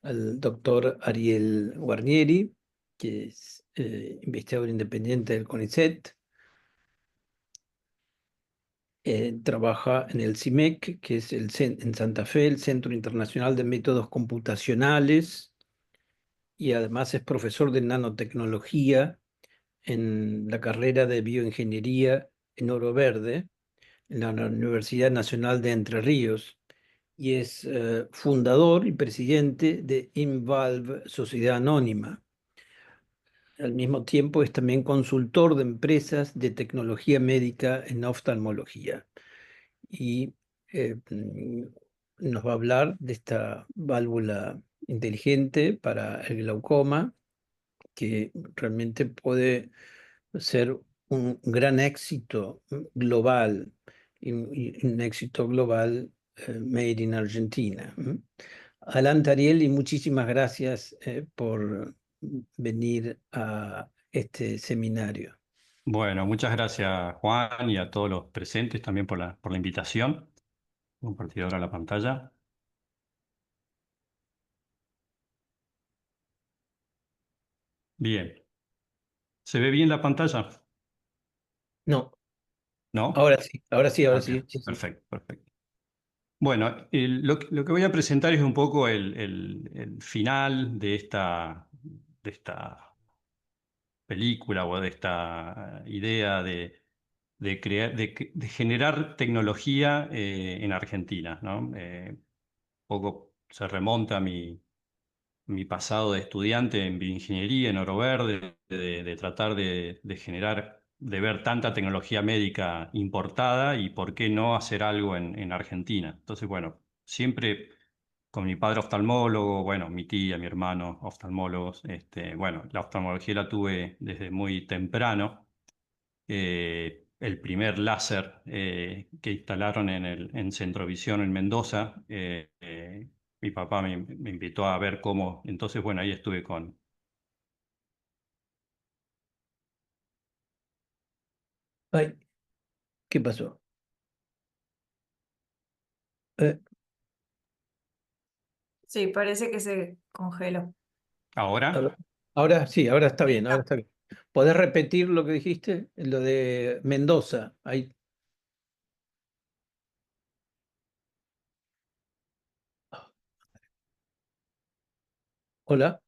al doctor Ariel Guarnieri, que es investigador independiente del CONICET. Trabaja en el CIMEC, que es en Santa Fe, el Centro Internacional de Métodos Computacionales, y además es profesor de nanotecnología en la carrera de bioingeniería en Oro Verde, en la Universidad Nacional de Entre Ríos, y es fundador y presidente de InValve Sociedad Anónima. Al mismo tiempo es también consultor de empresas de tecnología médica en oftalmología. Y nos va a hablar de esta válvula inteligente para el glaucoma, que realmente puede ser un gran éxito global y un éxito global made in Argentina. Adelante, Ariel, y muchísimas gracias por venir a este seminario. Bueno, muchas gracias Juan y a todos los presentes también por la invitación. Compartir ahora la pantalla. Bien. ¿Se ve bien la pantalla? No, ¿No? ahora sí, ahora sí, ahora Ah, bien. sí, sí, sí. Perfecto, perfecto. Bueno, lo que voy a presentar es un poco el final de esta película o de esta idea de crear, de generar tecnología en Argentina, ¿no? Poco se remonta a mi pasado de estudiante en bioingeniería, en Oro Verde, de tratar de generar, de ver tanta tecnología médica importada y por qué no hacer algo en Argentina. Entonces, bueno, siempre con mi padre oftalmólogo, bueno, mi tía, mi hermano oftalmólogos, bueno, la oftalmología la tuve desde muy temprano. El primer láser que instalaron en Centrovisión en Mendoza, mi papá me invitó a ver cómo, entonces bueno, ahí estuve con... Ay, ¿qué pasó? Eh, Sí, parece que se congeló. ahora, Ahora, ahora sí, ahora está Ahí bien, ahora está. está bien. ¿Podés repetir lo que dijiste? Lo de Mendoza. Ahí. Hola.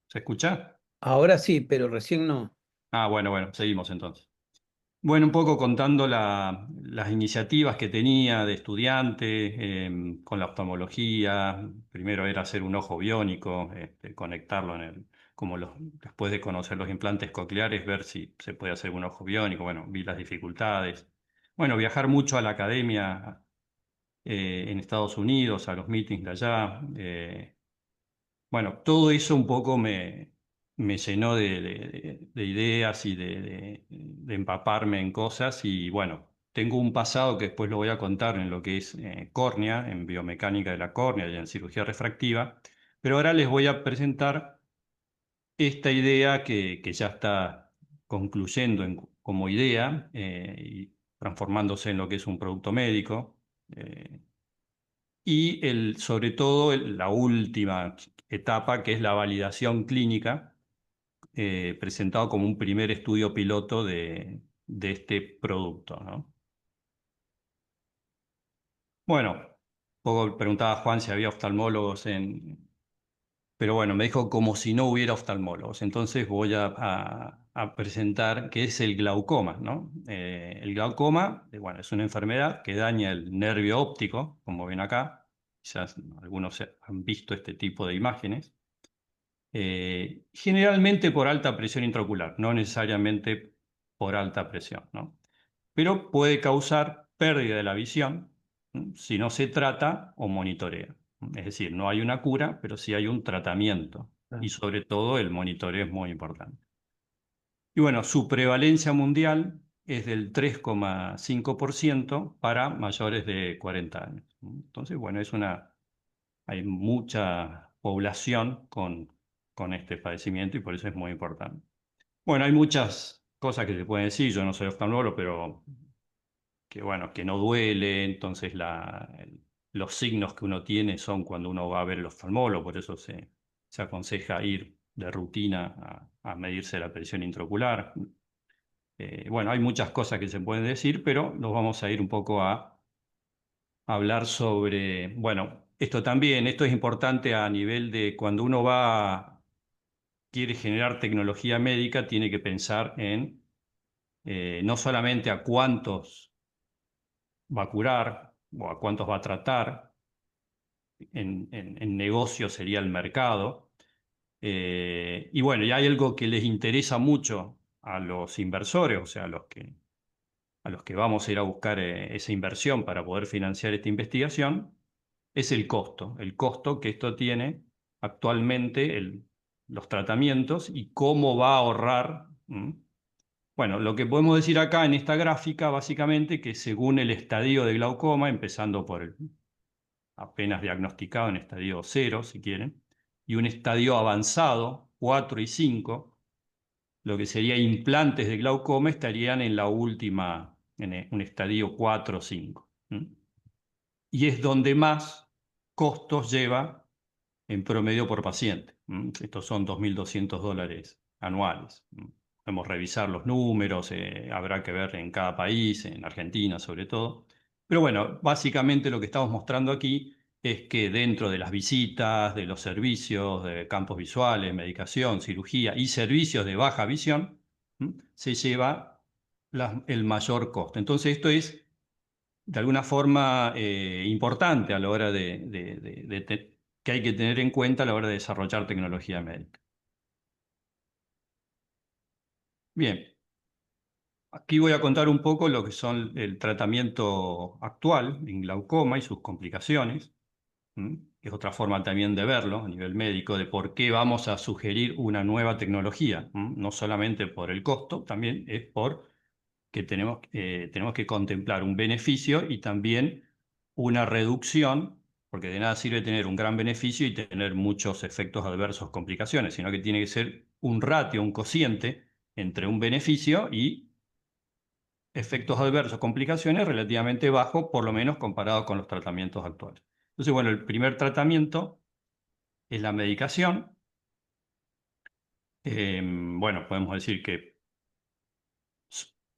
¿se escucha? Ahora sí, pero recién no. Ah, bueno, bueno, seguimos entonces. Bueno, un poco contando las iniciativas que tenía de estudiante con la oftalmología. Primero era hacer un ojo biónico, conectarlo como después de conocer los implantes cocleares, ver si se puede hacer un ojo biónico. Bueno, vi las dificultades. Bueno, viajar mucho a la academia en Estados Unidos, a los meetings de allá. Bueno, todo eso un poco me llenó de ideas y de empaparme en cosas y bueno, tengo un pasado que después lo voy a contar en lo que es córnea, en biomecánica de la córnea y en cirugía refractiva, pero ahora les voy a presentar esta idea que ya está concluyendo como idea y transformándose en lo que es un producto médico. Y sobre todo la última etapa, que es la validación clínica, presentado como un primer estudio piloto de este producto, ¿no? Bueno, un poco preguntaba Juan si había oftalmólogos pero bueno, me dijo como si no hubiera oftalmólogos. Entonces voy a presentar qué es el glaucoma, ¿no? El glaucoma, bueno, es una enfermedad que daña el nervio óptico, como ven acá. Quizás algunos han visto este tipo de imágenes. Generalmente por alta presión intraocular, no necesariamente por alta presión, ¿no? Pero puede causar pérdida de la visión, si no se trata o monitorea. Es decir, no hay una cura, pero sí hay un tratamiento Ah, y sobre todo el monitoreo es muy importante. Y bueno, su prevalencia mundial es del 3,5% para mayores de 40 años. Entonces, bueno, hay mucha población con este padecimiento y por eso es muy importante. Bueno, hay muchas cosas que se pueden decir, yo no soy oftalmólogo, pero bueno, que no duele, entonces los signos que uno tiene son cuando uno va a ver el oftalmólogo, por eso se aconseja ir de rutina a medirse la presión intraocular. Bueno, hay muchas cosas que se pueden decir, pero nos vamos a ir un poco a hablar sobre, bueno, esto es importante a nivel de cuando uno quiere generar tecnología médica, tiene que pensar en no solamente a cuántos va a curar o a cuántos va a tratar, en negocio sería el mercado. Y bueno, y hay algo que les interesa mucho a los inversores, o sea, a los que vamos a ir a buscar esa inversión para poder financiar esta investigación, es el costo que esto tiene actualmente, los tratamientos y cómo va a ahorrar. Bueno, lo que podemos decir acá en esta gráfica, básicamente, que según el estadio de glaucoma, empezando por el apenas diagnosticado en estadio 0, si quieren, y un estadio avanzado, 4 y 5, lo que sería implantes de glaucoma estarían en la última, en un estadio 4 o 5. Y es donde más costos lleva en promedio por paciente. Estos son $2.200 anuales. Podemos revisar los números, habrá que ver en cada país, en Argentina sobre todo. Pero bueno, básicamente lo que estamos mostrando aquí es que dentro de las visitas, de los servicios de campos visuales, medicación, cirugía y servicios de baja visión, se lleva el mayor costo. Entonces esto es de alguna forma importante a la hora que hay que tener en cuenta a la hora de desarrollar tecnología médica. Bien, aquí voy a contar un poco lo que son el tratamiento actual en glaucoma y sus complicaciones, que es otra forma también de verlo a nivel médico, de por qué vamos a sugerir una nueva tecnología, no solamente por el costo, también es por que tenemos que contemplar un beneficio y también una reducción, porque de nada sirve tener un gran beneficio y tener muchos efectos adversos, complicaciones, sino que tiene que ser un ratio, un cociente entre un beneficio y efectos adversos, complicaciones relativamente bajo, por lo menos comparado con los tratamientos actuales. Entonces, bueno, el primer tratamiento es la medicación. Bueno, podemos decir que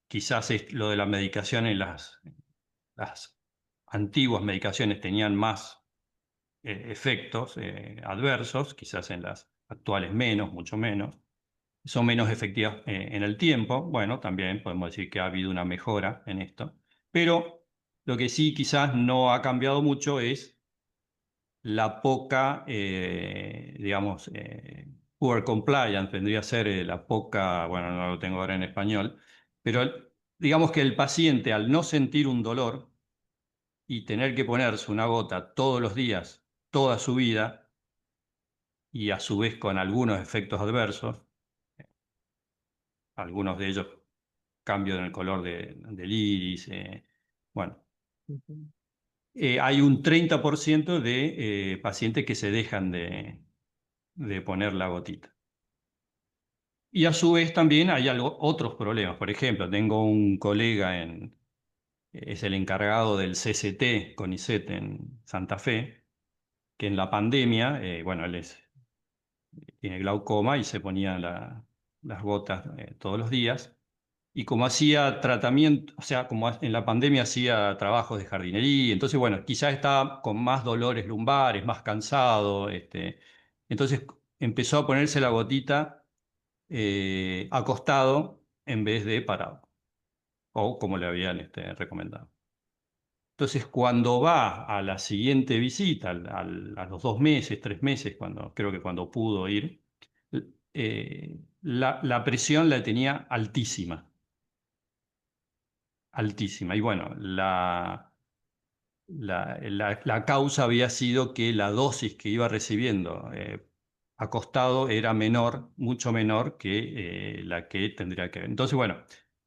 quizás lo de la medicación en las antiguas medicaciones tenían más efectos adversos, quizás en las actuales menos, mucho menos. Son menos efectivas en el tiempo. Bueno, también podemos decir que ha habido una mejora en esto. Pero lo que sí quizás no ha cambiado mucho es la poca, digamos, poor compliance, vendría a ser la poca, bueno, no lo tengo ahora en español, pero digamos que el paciente al no sentir un dolor y tener que ponerse una gota todos los días, toda su vida, y a su vez con algunos efectos adversos, algunos de ellos cambio en el color del iris, bueno, hay un 30% de pacientes que se dejan de poner la gotita. Y a su vez también hay otros problemas. Por ejemplo, tengo un colega es el encargado del CCT, CONICET en Santa Fe, que en la pandemia, bueno, él tiene glaucoma y se ponía las gotas todos los días. Y como hacía tratamiento, o sea, como en la pandemia hacía trabajos de jardinería, entonces, bueno, quizás estaba con más dolores lumbares, más cansado, entonces empezó a ponerse la gotita acostado en vez de parado, o como le habían recomendado. Entonces, cuando va a la siguiente visita, a los 2 meses, 3 meses, creo que cuando pudo ir, la presión la tenía altísima, altísima. Y bueno, la causa había sido que la dosis que iba recibiendo acostado era menor, mucho menor que la que tendría que ver. Entonces, bueno,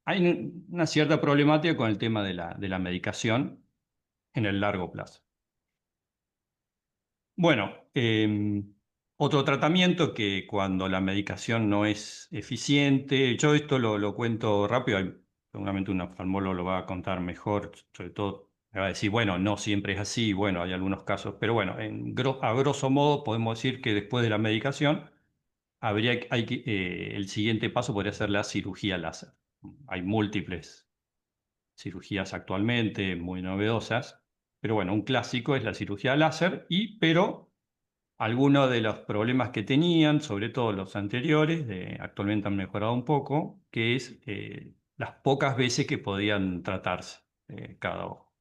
hay una cierta problemática con el tema de la medicación en el largo plazo. Bueno, otro tratamiento que cuando la medicación no es eficiente, yo esto lo cuento rápido, hay seguramente un oftalmólogo lo va a contar mejor, sobre todo me va a decir, bueno, no siempre es así, bueno, hay algunos casos, pero bueno, a grosso modo podemos decir que después de la medicación, el siguiente paso podría ser la cirugía láser. Hay múltiples cirugías actualmente muy novedosas, pero bueno, un clásico es la cirugía láser, pero algunos de los problemas que tenían, sobre todo los anteriores, actualmente han mejorado un poco, que es las pocas veces que podían tratarse cada ojo.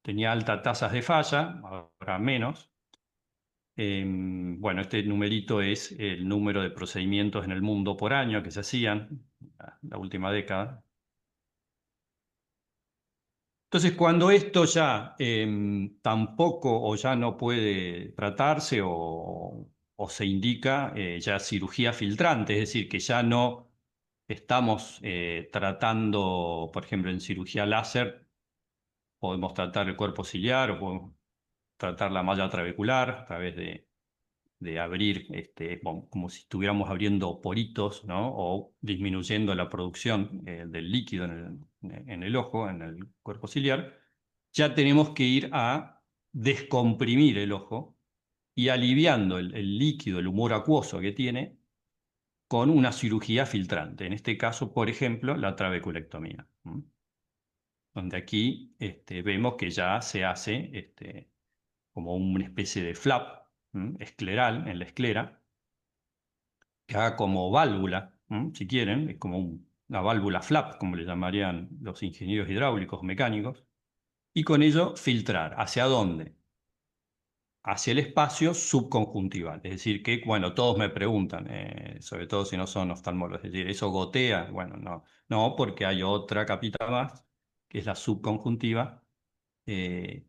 Tenía altas tasas de falla, ahora menos. Bueno, este numerito es el número de procedimientos en el mundo por año que se hacían la última década. Entonces, cuando esto ya tampoco o ya no puede tratarse o se indica ya cirugía filtrante, es decir, que ya no estamos tratando, por ejemplo, en cirugía láser, podemos tratar el cuerpo ciliar o podemos tratar la malla trabecular a través de abrir, como si estuviéramos abriendo poritos, ¿no? O disminuyendo la producción del líquido en el ojo, en el cuerpo ciliar, ya tenemos que ir a descomprimir el ojo y aliviando el líquido, el humor acuoso que tiene, con una cirugía filtrante. En este caso, por ejemplo, la trabeculectomía, ¿m? Donde aquí vemos que ya se hace como una especie de flap escleral en la esclera, que haga como válvula, si quieren, es como una válvula flap, como le llamarían los ingenieros hidráulicos mecánicos, y con ello filtrar. ¿Hacia dónde? Hacia el espacio subconjuntival. Es decir, que, bueno, todos me preguntan, sobre todo si no son oftalmólogos, es decir, ¿eso gotea? Bueno, no, no, porque hay otra capita más, que es la subconjuntiva, eh,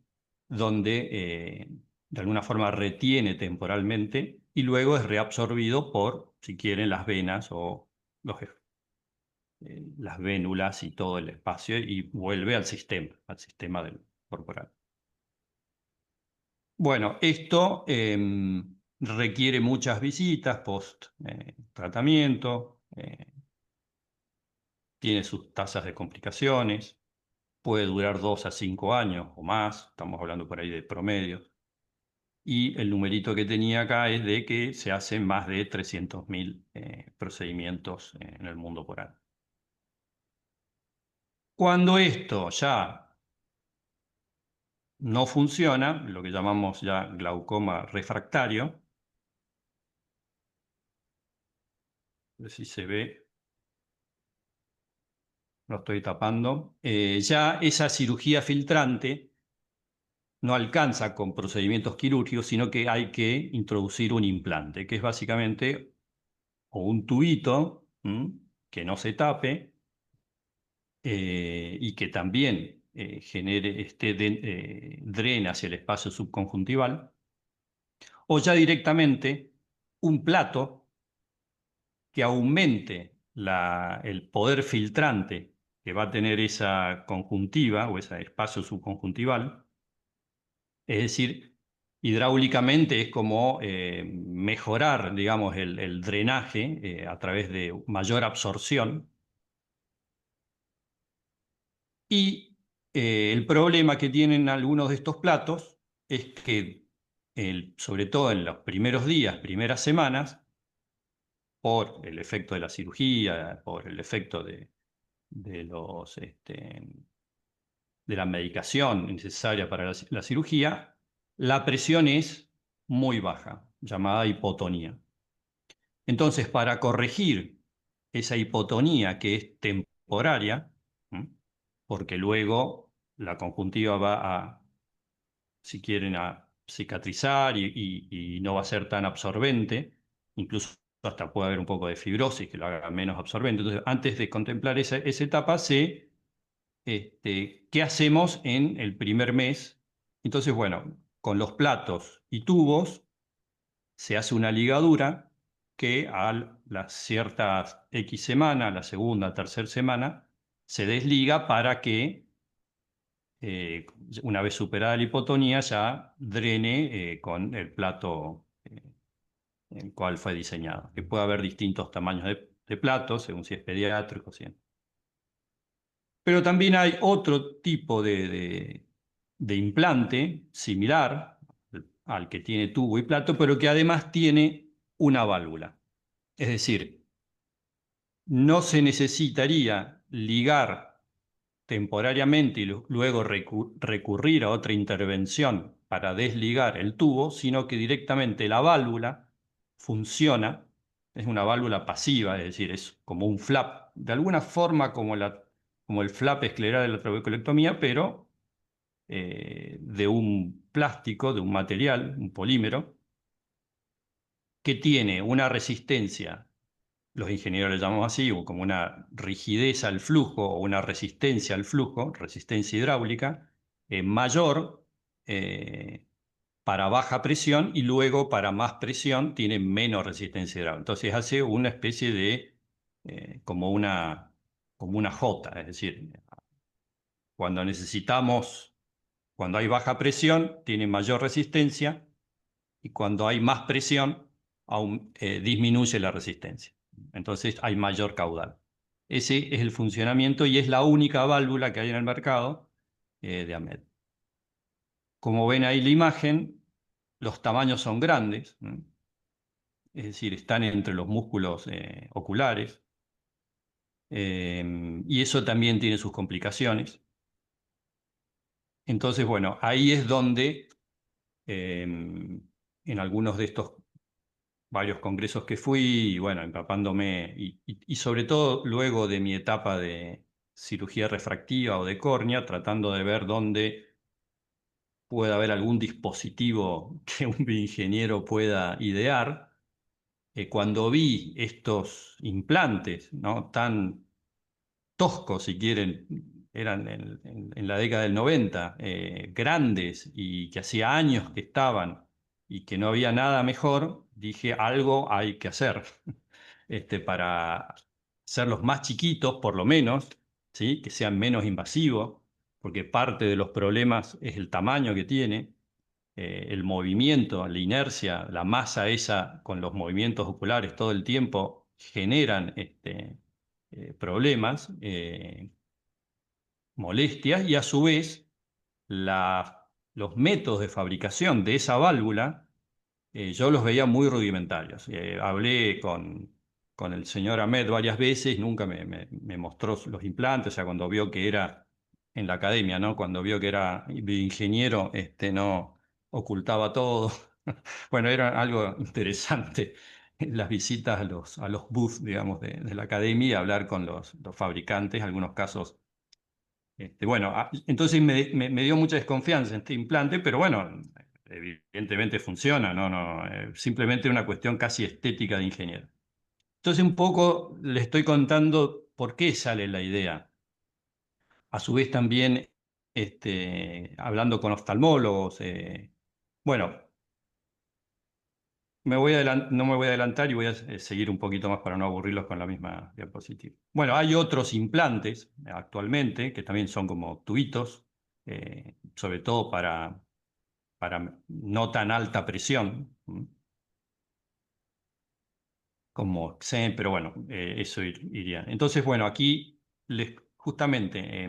donde de alguna forma retiene temporalmente y luego es reabsorbido por, si quieren, las venas o las vénulas y todo el espacio y vuelve al sistema corporal. Bueno, esto requiere muchas visitas post tratamiento, tiene sus tasas de complicaciones, puede durar 2 a 5 años o más, estamos hablando por ahí de promedios. Y el numerito que tenía acá es de que se hacen más de 300.000 procedimientos en el mundo por año. Cuando esto ya no funciona, lo que llamamos ya glaucoma refractario, a ver si se ve, lo estoy tapando, ya esa cirugía filtrante no alcanza con procedimientos quirúrgicos, sino que hay que introducir un implante, que es básicamente o un tubito que no se tape y que también drena hacia el espacio subconjuntival, o ya directamente un plato que aumente el poder filtrante que va a tener esa conjuntiva o ese espacio subconjuntival. Es decir, hidráulicamente es como mejorar, digamos, el drenaje a través de mayor absorción. Y el problema que tienen algunos de estos platos es que, sobre todo en los primeros días, primeras semanas, por el efecto de la cirugía, por el efecto de la medicación necesaria para la cirugía, la presión es muy baja, llamada hipotonía. Entonces, para corregir esa hipotonía que es temporaria, porque luego la conjuntiva va a, si quieren, a cicatrizar y no va a ser tan absorbente, incluso hasta puede haber un poco de fibrosis que lo haga menos absorbente. Entonces, antes de contemplar esa etapa, ¿qué hacemos en el primer mes? Entonces, bueno, con los platos y tubos se hace una ligadura que a las ciertas X semana, la segunda, tercera semana, se desliga para que una vez superada la hipotonía ya drene con el plato el cual fue diseñado. Que puede haber distintos tamaños de platos, según si es pediátrico. ¿Sí? Pero también hay otro tipo de implante similar al que tiene tubo y plato, pero que además tiene una válvula. Es decir, no se necesitaría ligar temporariamente y luego recurrir a otra intervención para desligar el tubo, sino que directamente la válvula funciona, es una válvula pasiva, es decir, es como un flap, de alguna forma como el flap escleral de la trabeculectomía, pero de un plástico, de un material, un polímero, que tiene una resistencia, los ingenieros le llamamos así, o como una rigidez al flujo o una resistencia al flujo, resistencia hidráulica, mayor eh, para baja presión y luego para más presión tiene menos resistencia hidráulica. Entonces hace una especie de, como una J, es decir, cuando necesitamos, cuando hay baja presión, tiene mayor resistencia y cuando hay más presión, disminuye la resistencia. Entonces hay mayor caudal. Ese es el funcionamiento y es la única válvula que hay en el mercado de AMED. Como ven ahí la imagen, los tamaños son grandes, ¿no? Es decir, están entre los músculos oculares, y eso también tiene sus complicaciones. Entonces, bueno, ahí es donde en algunos de estos varios congresos que fui, y bueno, empapándome, y sobre todo luego de mi etapa de cirugía refractiva o de córnea, tratando de ver dónde puede haber algún dispositivo que un bioingeniero pueda idear. Cuando vi estos implantes, ¿no?, tan toscos, si quieren, eran en la década del 90, grandes y que hacía años que estaban y que no había nada mejor, dije, algo hay que hacer para hacerlos más chiquitos, por lo menos, ¿sí?, que sean menos invasivos, porque parte de los problemas es el tamaño que tiene, el movimiento, la inercia, la masa esa con los movimientos oculares todo el tiempo generan problemas, molestias, y a su vez los métodos de fabricación de esa válvula yo los veía muy rudimentarios. Hablé con el señor Ahmed varias veces, nunca me mostró los implantes, o sea, cuando vio que era en la academia, ¿no?, cuando vio que era bioingeniero, no ocultaba todo. Bueno, era algo interesante las visitas a los booths, digamos, de la academia y hablar con los fabricantes, en algunos casos. Bueno, entonces me dio mucha desconfianza en este implante, pero bueno, evidentemente funciona, no, simplemente una cuestión casi estética de ingeniero. Entonces un poco le estoy contando por qué sale la idea. A su vez también hablando con oftalmólogos, bueno, no me voy a adelantar y voy a seguir un poquito más para no aburrirlos con la misma diapositiva. Bueno, hay otros implantes actualmente que también son como tubitos, sobre todo para no tan alta presión, como XEN, pero bueno, eso iría. Entonces, bueno, aquí justamente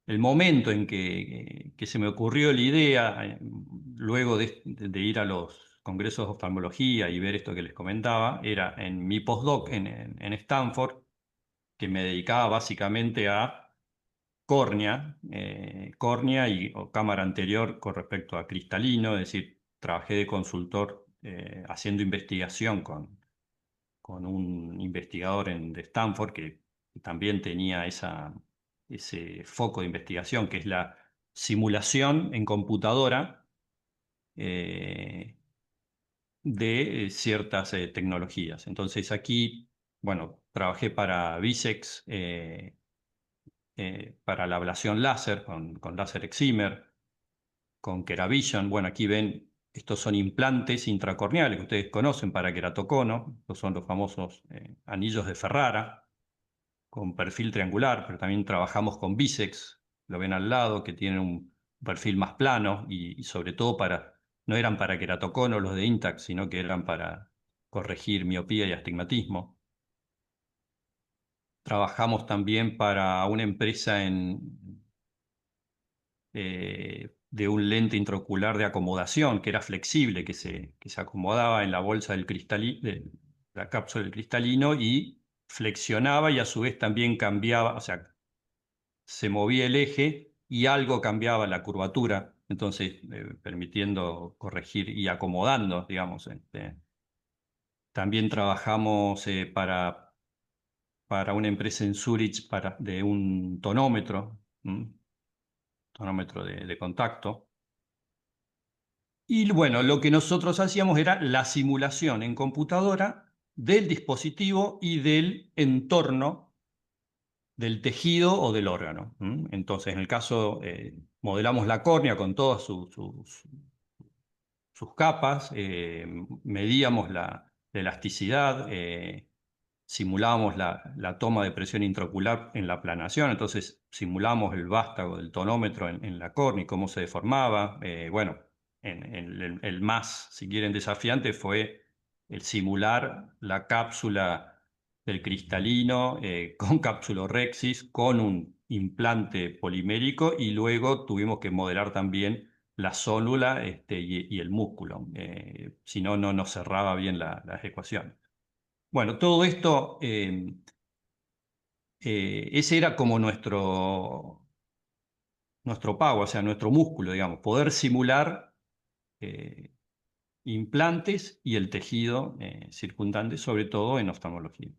el momento en que se me ocurrió la idea, luego de ir a los congresos de oftalmología y ver esto que les comentaba, era en mi postdoc en Stanford, que me dedicaba básicamente a córnea o cámara anterior con respecto a cristalino, es decir, trabajé de consultor haciendo investigación con un investigador de Stanford que también tenía ese foco de investigación, que es la simulación en computadora de ciertas tecnologías. Entonces aquí, bueno, trabajé para Vissec, para la ablación láser, con láser excimer, con Keravision. Bueno, aquí ven, estos son implantes intracorneales que ustedes conocen para queratocono. Estos son los famosos anillos de Ferrara, con perfil triangular, pero también trabajamos con Vissec, lo ven al lado, que tienen un perfil más plano y sobre todo no eran para queratocono los de Intact, sino que eran para corregir miopía y astigmatismo. Trabajamos también para una empresa de un lente intraocular de acomodación que era flexible, que se acomodaba en la bolsa de la cápsula del cristalino y flexionaba y a su vez también cambiaba, o sea, se movía el eje y algo cambiaba la curvatura, entonces permitiendo corregir y acomodando, digamos. También trabajamos para una empresa en Zurich de un tonómetro, tonómetro de contacto. Y bueno, lo que nosotros hacíamos era la simulación en computadora del dispositivo y del entorno del tejido o del órgano. Entonces, en el caso, modelamos la córnea con todas sus capas, medíamos la elasticidad, simulábamos la toma de presión intraocular en la aplanación, entonces simulábamos el vástago del tonómetro en la córnea y cómo se deformaba. Bueno, el más, si quieren, desafiante fue el simular la cápsula del cristalino con cápsulorhexis, con un implante polimérico y luego tuvimos que modelar también la zónula y el músculo. Si no, no nos cerraba bien las ecuaciones. Bueno, todo esto, ese era como nuestro pago, o sea, nuestro músculo, digamos, poder simular eh, implantes y el tejido circundante, sobre todo en oftalmología.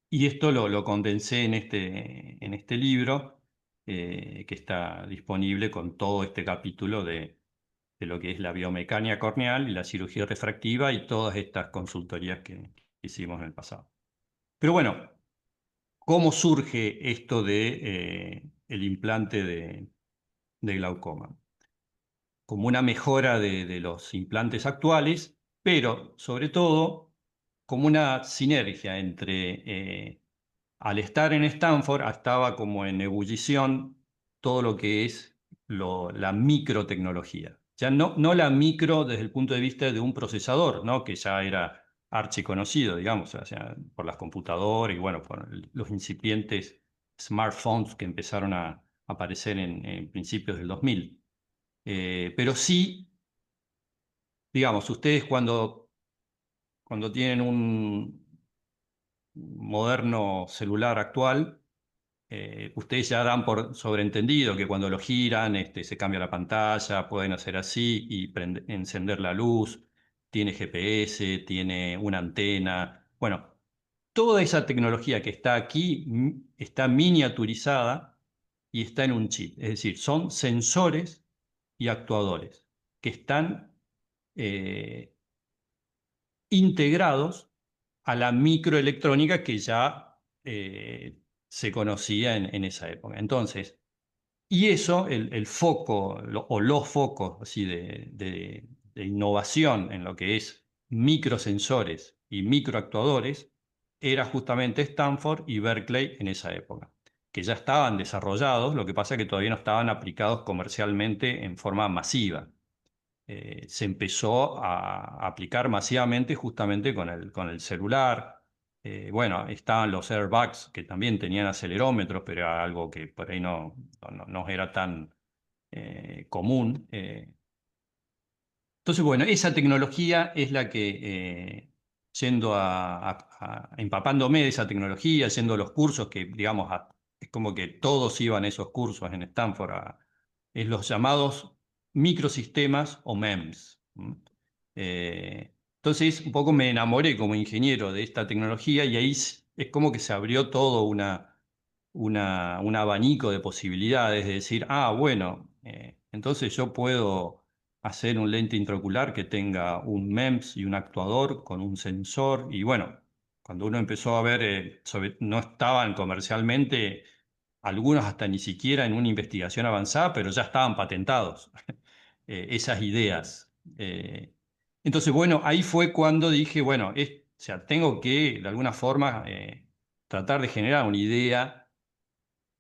Y esto lo condensé en este libro que está disponible con todo este capítulo de lo que es la biomecánica corneal y la cirugía refractiva y todas estas consultorías que hicimos en el pasado. Pero bueno, ¿cómo surge esto de el implante de glaucoma? Como una mejora de los implantes actuales, pero sobre todo como una sinergia entre, al estar en Stanford, estaba como en ebullición todo lo que es la microtecnología. Ya no la micro desde el punto de vista de un procesador, ¿no? Que ya era archiconocido, digamos, o sea, por las computadoras y bueno, por los incipientes smartphones que empezaron a aparecer en principios del 2000. Pero sí, digamos, ustedes cuando tienen un moderno celular actual, ustedes ya dan por sobreentendido que cuando lo giran se cambia la pantalla, pueden hacer así y encender la luz, tiene GPS, tiene una antena. Bueno, toda esa tecnología que está aquí está miniaturizada y está en un chip. Es decir, son sensores y actuadores que están eh, integrados a la microelectrónica que ya se conocía en esa época. Entonces, y eso, el foco o los focos así de innovación en lo que es microsensores y microactuadores, era justamente Stanford y Berkeley en esa época, que ya estaban desarrollados, lo que pasa es que todavía no estaban aplicados comercialmente en forma masiva. Se empezó a aplicar masivamente justamente con el celular. Bueno, estaban los airbags que también tenían acelerómetros, pero era algo que por ahí no era tan común. Entonces, bueno, esa tecnología es la que, yendo empapándome de esa tecnología, yendo a los cursos que, digamos, es como que todos iban a esos cursos en Stanford, es los llamados microsistemas o MEMS. Entonces, un poco me enamoré como ingeniero de esta tecnología y ahí es como que se abrió todo un abanico de posibilidades de decir, bueno, entonces yo puedo hacer un lente intraocular que tenga un MEMS y un actuador con un sensor. Y bueno, cuando uno empezó a ver, no estaban comercialmente, algunos hasta ni siquiera en una investigación avanzada, pero ya estaban patentados esas ideas. Entonces, bueno, ahí fue cuando dije, bueno, o sea, tengo que de alguna forma tratar de generar una idea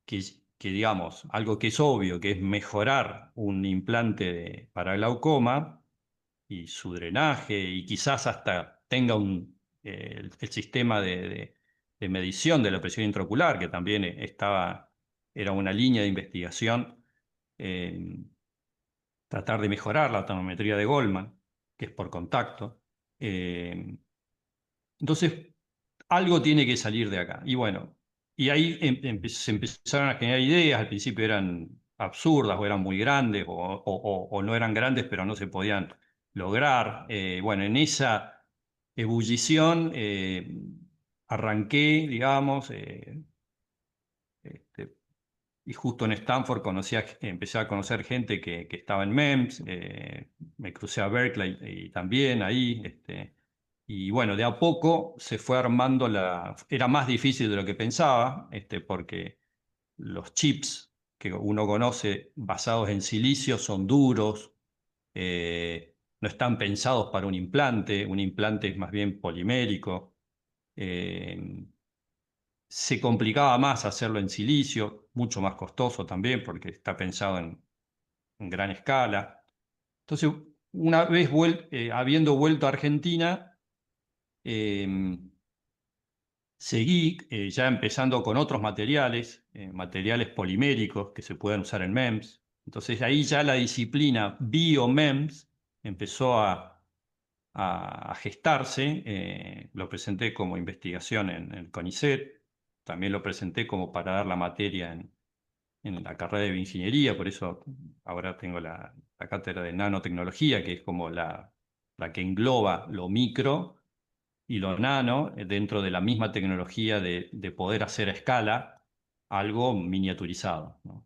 que, digamos, algo que es obvio, que es mejorar un implante para glaucoma y su drenaje y quizás hasta tenga el sistema de medición de la presión intraocular, que también era una línea de investigación, tratar de mejorar la tonometría de Goldman, que es por contacto. Entonces, algo tiene que salir de acá. Y bueno, y ahí se empezaron a generar ideas, al principio eran absurdas o eran muy grandes o no eran grandes pero no se podían lograr. Bueno, en esa ebullición arranqué, digamos, este, y justo en Stanford empecé a conocer gente que estaba en MEMS, me crucé a Berkeley y también ahí, y bueno, de a poco se fue armando era más difícil de lo que pensaba, porque los chips que uno conoce basados en silicio son duros, no están pensados para un implante es más bien polimérico. eh, Se complicaba más hacerlo en silicio, mucho más costoso también porque está pensado en gran escala. Entonces, una vez habiendo vuelto a Argentina, eh, seguí ya empezando con otros materiales poliméricos que se pueden usar en MEMS. Entonces ahí ya la disciplina BioMEMS empezó a gestarse. Lo presenté como investigación en el CONICET, también lo presenté como para dar la materia en la carrera de bioingeniería, por eso ahora tengo la cátedra de nanotecnología, que es como la que engloba lo micro y lo nano dentro de la misma tecnología de poder hacer a escala algo miniaturizado, ¿no?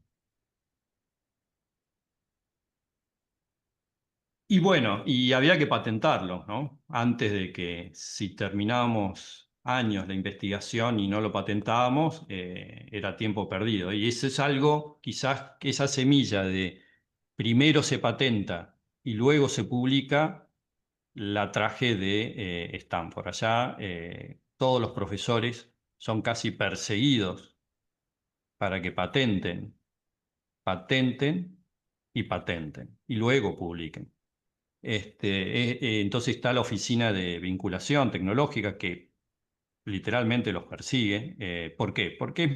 Y bueno, y había que patentarlo, ¿no? Antes de que si terminábamos años la investigación y no lo patentábamos, era tiempo perdido. Y eso es algo, quizás que esa semilla de primero se patenta y luego se publica, la traje de Stanford. Allá todos los profesores son casi perseguidos para que patenten y patenten y luego publiquen. Entonces está la oficina de vinculación tecnológica que literalmente los persigue. ¿Por qué? Porque es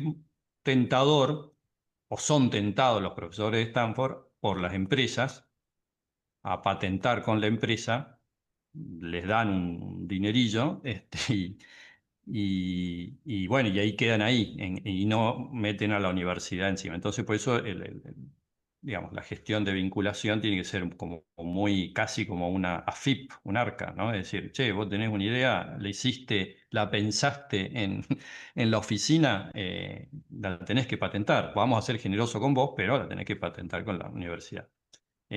tentador o son tentados los profesores de Stanford por las empresas a patentar con la empresa, les dan un dinerillo y bueno, y ahí quedan ahí y no meten a la universidad encima. Entonces, por eso, digamos, la gestión de vinculación tiene que ser como muy, casi como una AFIP, un ARCA, ¿no? Es decir, che, vos tenés una idea, la hiciste, la pensaste en la oficina, la tenés que patentar. Vamos a ser generosos con vos, pero la tenés que patentar con la universidad.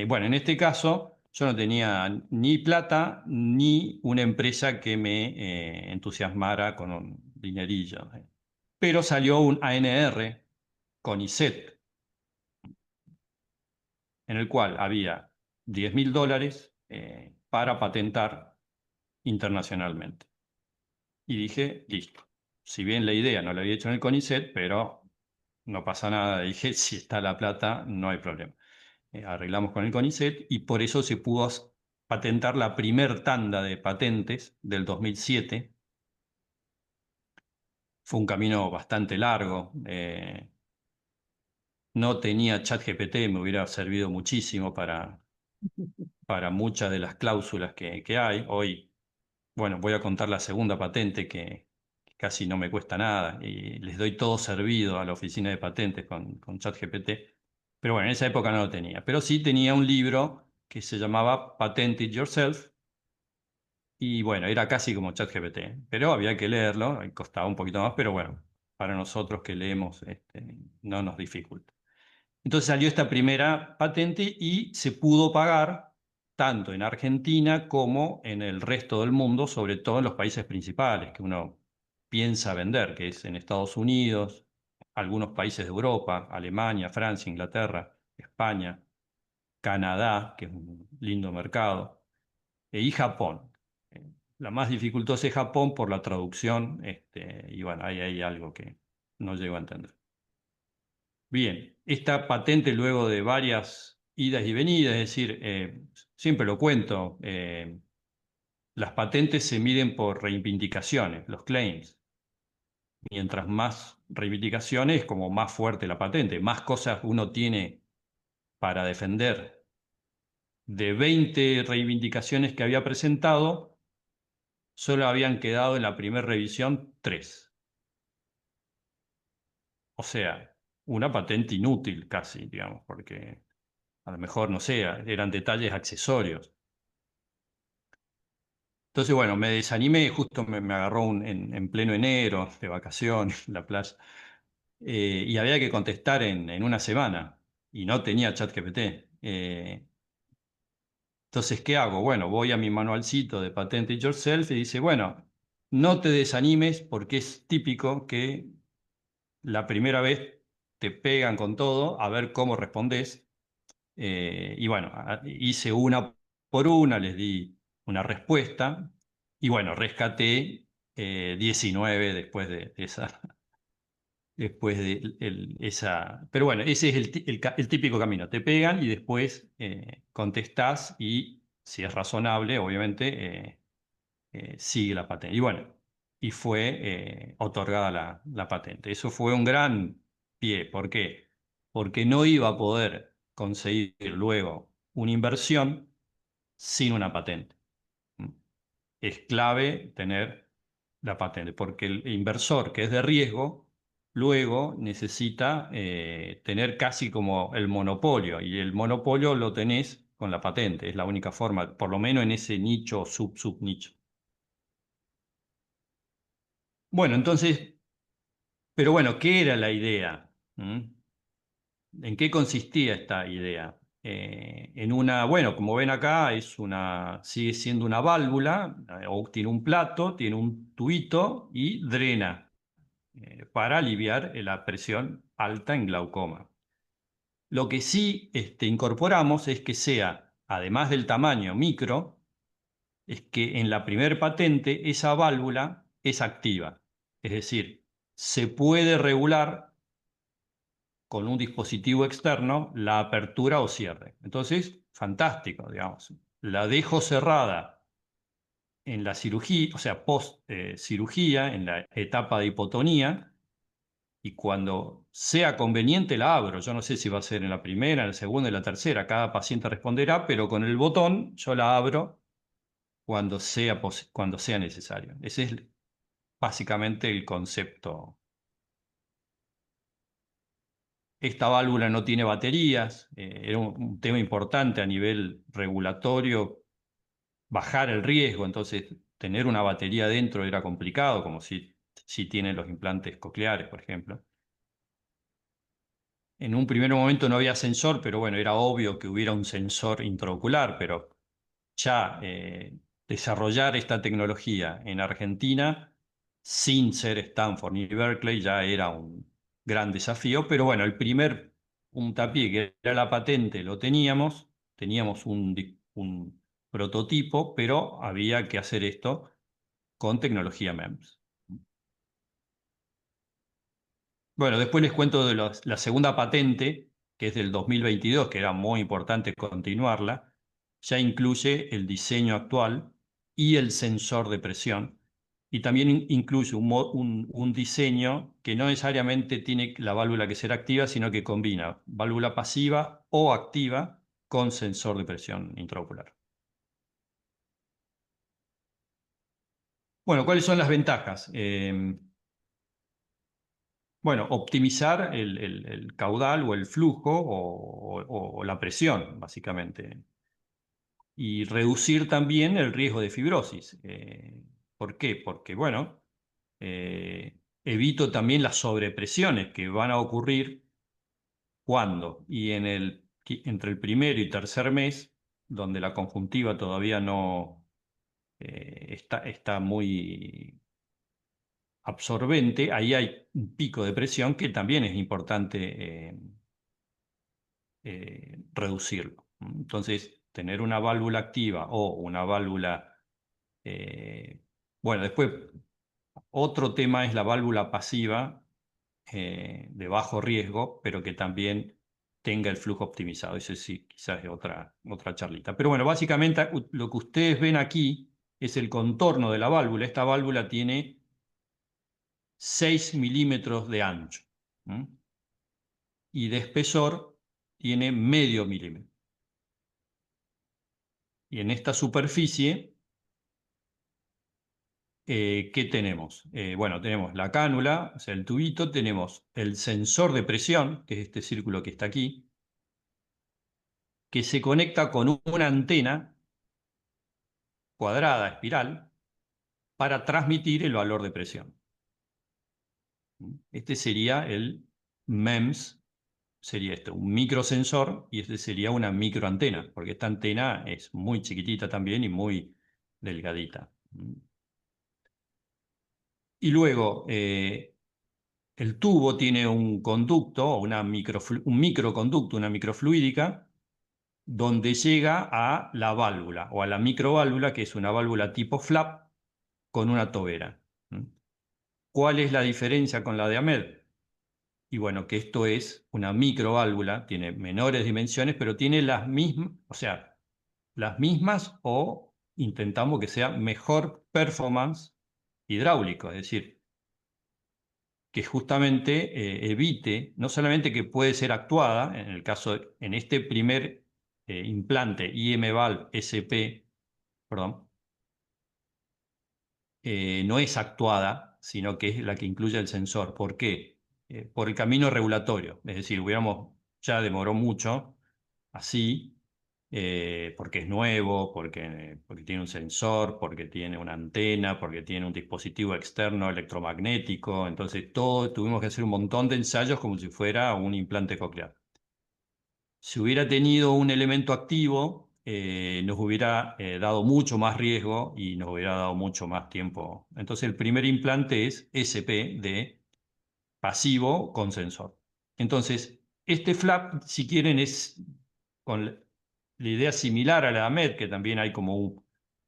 Bueno, en este caso yo no tenía ni plata ni una empresa que me entusiasmara con un dinerillo. Pero salió un ANR con ICET, en el cual había $10.000 para patentar internacionalmente. Y dije, listo. Si bien la idea no la había hecho en el CONICET, pero no pasa nada. Dije, si está la plata, no hay problema. Arreglamos con el CONICET y por eso se pudo patentar la primer tanda de patentes del 2007. Fue un camino bastante largo. No tenía ChatGPT, me hubiera servido muchísimo para muchas de las cláusulas que hay. Hoy, bueno, voy a contar la segunda patente que casi no me cuesta nada y les doy todo servido a la oficina de patentes con ChatGPT. Pero bueno, en esa época no lo tenía. Pero sí tenía un libro que se llamaba Patent It Yourself. Y bueno, era casi como ChatGPT, pero había que leerlo, y costaba un poquito más, pero bueno, para nosotros que leemos no nos dificulta. Entonces salió esta primera patente y se pudo pagar tanto en Argentina como en el resto del mundo, sobre todo en los países principales que uno piensa vender, que es en Estados Unidos, algunos países de Europa, Alemania, Francia, Inglaterra, España, Canadá, que es un lindo mercado, y Japón. La más dificultosa es Japón por la traducción, y bueno, ahí hay algo que no llego a entender. Bien, esta patente luego de varias idas y venidas, es decir, siempre lo cuento, las patentes se miden por reivindicaciones, los claims. mientras más reivindicaciones, como más fuerte la patente, más cosas uno tiene para defender. De 20 reivindicaciones que había presentado, solo habían quedado en la primera revisión 3. O sea, una patente inútil casi, digamos, porque a lo mejor, no sé, eran detalles accesorios. Entonces, bueno, me desanimé, justo me agarró en pleno enero, de vacaciones, en la playa, y había que contestar en una semana, y no tenía ChatGPT. Entonces, ¿qué hago? Bueno, voy a mi manualcito de Patent It Yourself y dice, bueno, no te desanimes porque es típico que la primera vez te pegan con todo a ver cómo respondes. Y bueno, hice una por una, les di una respuesta y bueno, rescaté 19 después de esa. Después de esa. Pero bueno, ese es el típico camino. Te pegan y después contestás y, si es razonable, obviamente, sigue la patente. Y bueno, y fue otorgada la patente. Eso fue un gran pie. ¿Por qué? Porque no iba a poder conseguir luego una inversión sin una patente. ¿Mm? Es clave tener la patente, porque el inversor que es de riesgo, luego necesita tener casi como el monopolio, y el monopolio lo tenés con la patente, es la única forma, por lo menos en ese nicho o sub-nicho. Bueno, entonces, pero bueno, ¿qué era la idea? ¿Mm? ¿En qué consistía esta idea? En una, bueno, como ven acá, sigue siendo una válvula, o tiene un plato, tiene un tubito y drena para aliviar la presión alta en glaucoma. Lo que sí incorporamos es que sea, además del tamaño micro, es que en la primer patente esa válvula es activa. Es decir, se puede regular con un dispositivo externo la apertura o cierre. Entonces, fantástico, digamos. La dejo cerrada en la cirugía, o sea, post cirugía, en la etapa de hipotonía, y cuando sea conveniente la abro. Yo no sé si va a ser en la primera, en la segunda, en la tercera, cada paciente responderá, pero con el botón yo la abro cuando sea necesario. Ese es básicamente el concepto. Esta válvula no tiene baterías, era un tema importante a nivel regulatorio, bajar el riesgo, entonces tener una batería dentro era complicado, como si tienen los implantes cocleares, por ejemplo. En un primer momento no había sensor, pero bueno, era obvio que hubiera un sensor intraocular, pero ya desarrollar esta tecnología en Argentina sin ser Stanford ni Berkeley ya era un gran desafío, pero bueno, el primer puntapié, que era la patente, lo teníamos un prototipo, pero había que hacer esto con tecnología MEMS. Bueno, después les cuento de la segunda patente, que es del 2022, que era muy importante continuarla. Ya incluye el diseño actual y el sensor de presión. Y también incluye un diseño que no necesariamente tiene la válvula que ser activa, sino que combina válvula pasiva o activa con sensor de presión intraocular. Bueno, ¿cuáles son las ventajas? Bueno, optimizar el caudal o el flujo o la presión, básicamente. Y reducir también el riesgo de fibrosis. ¿Por qué? Porque, bueno, evito también las sobrepresiones que van a ocurrir cuando y entre el primero y tercer mes, donde la conjuntiva todavía no está muy absorbente, ahí hay un pico de presión que también es importante reducirlo. Entonces, tener una válvula activa o una válvula... bueno, después otro tema es la válvula pasiva de bajo riesgo, pero que también tenga el flujo optimizado. Eso sí, quizás es otra charlita. Pero bueno, básicamente lo que ustedes ven aquí es el contorno de la válvula. Esta válvula tiene 6 milímetros de ancho. Y de espesor tiene medio milímetro. Y en esta superficie, ¿qué tenemos? Bueno, tenemos la cánula, o sea, el tubito, tenemos el sensor de presión, que es este círculo que está aquí, que se conecta con una antena cuadrada, espiral, para transmitir el valor de presión. Este sería el MEMS, sería este, un microsensor, y este sería una microantena, porque esta antena es muy chiquitita también y muy delgadita. Y luego, el tubo tiene un conducto, un microconducto, una microfluídica, donde llega a la válvula o a la microválvula, que es una válvula tipo flap con una tobera. ¿Cuál es la diferencia con la de AMED? Y bueno, que esto es una microválvula, tiene menores dimensiones, pero tiene las mismas, o sea, las mismas o intentamos que sea mejor performance hidráulico, es decir, que justamente evite, no solamente que puede ser actuada, en el caso, en este primer implante IM-Valve SP, perdón, no es actuada, sino que es la que incluye el sensor. ¿Por qué? Por el camino regulatorio. Es decir, ya demoró mucho así, porque es nuevo, porque tiene un sensor, porque tiene una antena, porque tiene un dispositivo externo electromagnético. Entonces, tuvimos que hacer un montón de ensayos como si fuera un implante coclear. Si hubiera tenido un elemento activo, nos hubiera dado mucho más riesgo y nos hubiera dado mucho más tiempo. Entonces el primer implante es SP de pasivo con sensor. Entonces, este flap, si quieren, es con la idea similar a la de AMED, que también hay como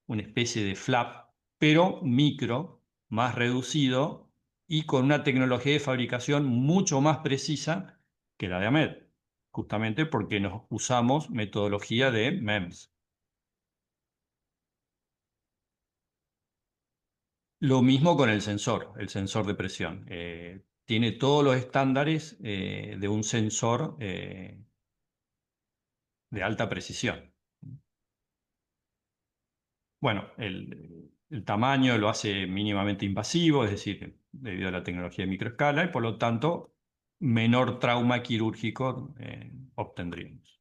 una especie de flap, pero micro, más reducido y con una tecnología de fabricación mucho más precisa que la de AMED, justamente porque nos usamos metodología de MEMS. Lo mismo con el sensor de presión. Tiene todos los estándares de un sensor de alta precisión. Bueno, el tamaño lo hace mínimamente invasivo, es decir, debido a la tecnología de microescala, y por lo tanto, menor trauma quirúrgico obtendríamos.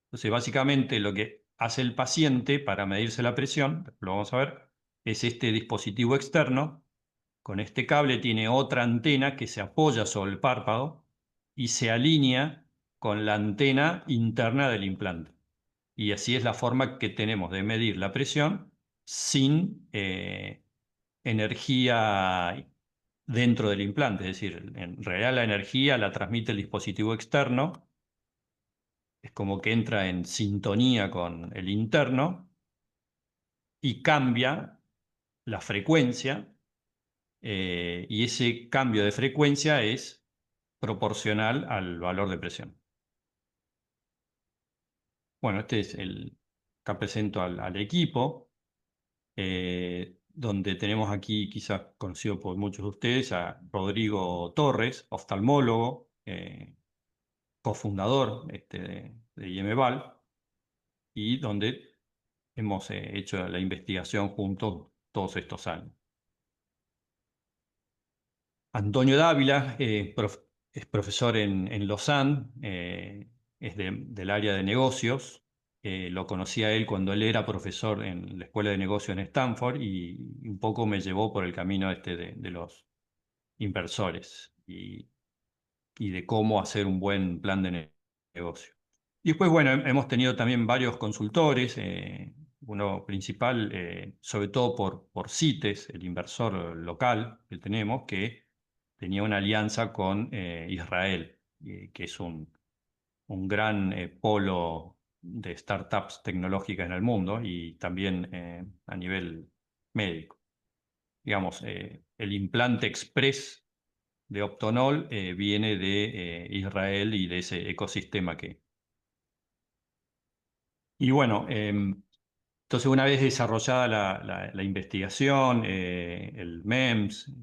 Entonces, básicamente lo que hace el paciente para medirse la presión, lo vamos a ver, es este dispositivo externo. Con este cable tiene otra antena que se apoya sobre el párpado y se alinea con la antena interna del implante. Y así es la forma que tenemos de medir la presión sin energía dentro del implante. Es decir, en realidad la energía la transmite el dispositivo externo, es como que entra en sintonía con el interno y cambia la frecuencia, y ese cambio de frecuencia es proporcional al valor de presión. Bueno, acá presento al equipo, donde tenemos aquí, quizás conocido por muchos de ustedes, a Rodrigo Torres, oftalmólogo, cofundador de IMVAL, y donde hemos hecho la investigación juntos todos estos años. Antonio Dávila es profesor en Lausanne, es del área de negocios. Lo conocí a él cuando él era profesor en la Escuela de Negocios en Stanford y un poco me llevó por el camino de los inversores y de cómo hacer un buen plan de negocio. Y después, bueno, hemos tenido también varios consultores, uno principal, sobre todo por CITES, el inversor local que tenemos, que tenía una alianza con Israel, que es un gran polo de startups tecnológicas en el mundo y también a nivel médico. Digamos, el implante express de Optonol viene de Israel y de ese ecosistema que... Y bueno, entonces una vez desarrollada la investigación, el MEMS,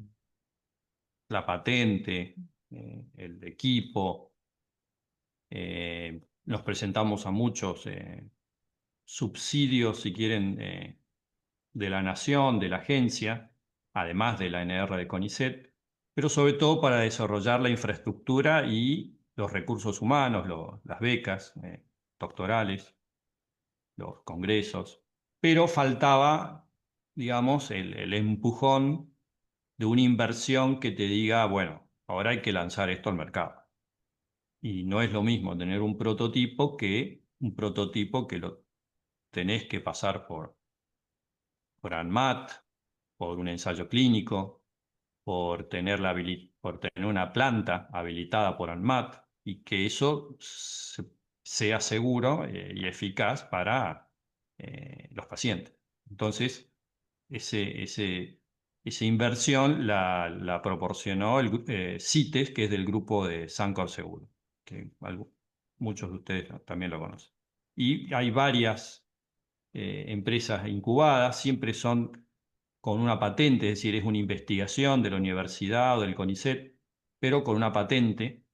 la patente, el equipo. Nos presentamos a muchos subsidios, si quieren, de la nación, de la agencia, además de la ANR de CONICET, pero sobre todo para desarrollar la infraestructura y los recursos humanos, las becas doctorales, los congresos. Pero faltaba, digamos, el empujón de una inversión que te diga, bueno, ahora hay que lanzar esto al mercado. Y no es lo mismo tener un prototipo que lo tenés que pasar por ANMAT, por un ensayo clínico, por tener una planta habilitada por ANMAT y que eso sea seguro y eficaz para los pacientes. Entonces, ese, ese, esa inversión la proporcionó el CITES, que es del grupo de Sancor Seguro, que muchos de ustedes también lo conocen. Y hay varias empresas incubadas, siempre son con una patente, es decir, es una investigación de la universidad o del CONICET, pero con una patente,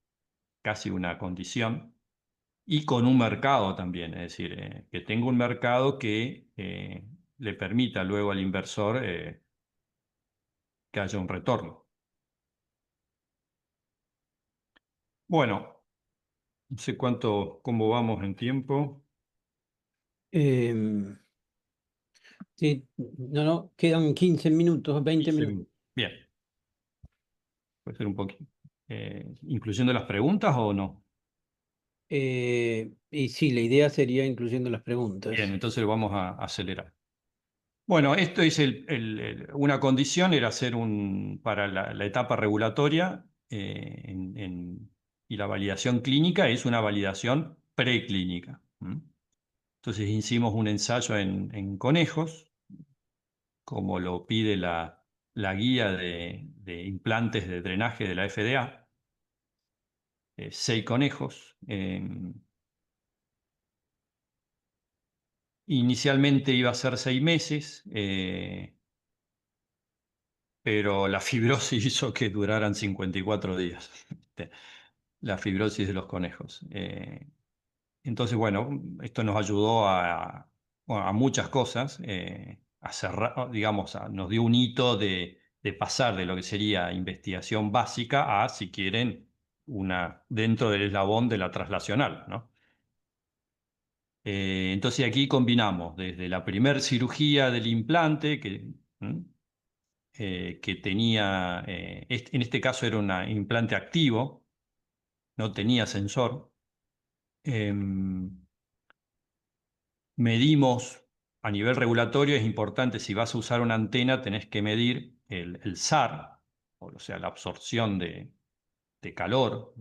casi una condición, y con un mercado también, es decir, que tenga un mercado que le permita luego al inversor que haya un retorno. Bueno, no sé cómo vamos en tiempo. Em, sí, no, quedan 15 minutos, 20 15 minutos. minutos. Bien, puede ser un poquito. ¿Incluyendo las preguntas o no? Y sí, la idea sería incluyendo las Bien, preguntas. entonces lo vamos a acelerar. Bueno, esto es una condición, era hacer para la etapa regulatoria y la validación clínica es una validación preclínica. Entonces hicimos un ensayo en conejos, como lo pide la guía de implantes de drenaje de la FDA, 6 conejos. Inicialmente iba a ser 6 meses, pero la fibrosis hizo que duraran 54 días, la fibrosis de los conejos. Entonces, bueno, esto nos ayudó a muchas cosas, a cerrar, digamos, nos dio un hito de pasar de lo que sería investigación básica a, si quieren, dentro del eslabón de la translacional, ¿no? Entonces aquí combinamos desde la primer cirugía del implante, que tenía, en este caso era un implante activo, no tenía sensor. Medimos a nivel regulatorio, es importante, si vas a usar una antena, tenés que medir el SAR, o sea, la absorción de calor.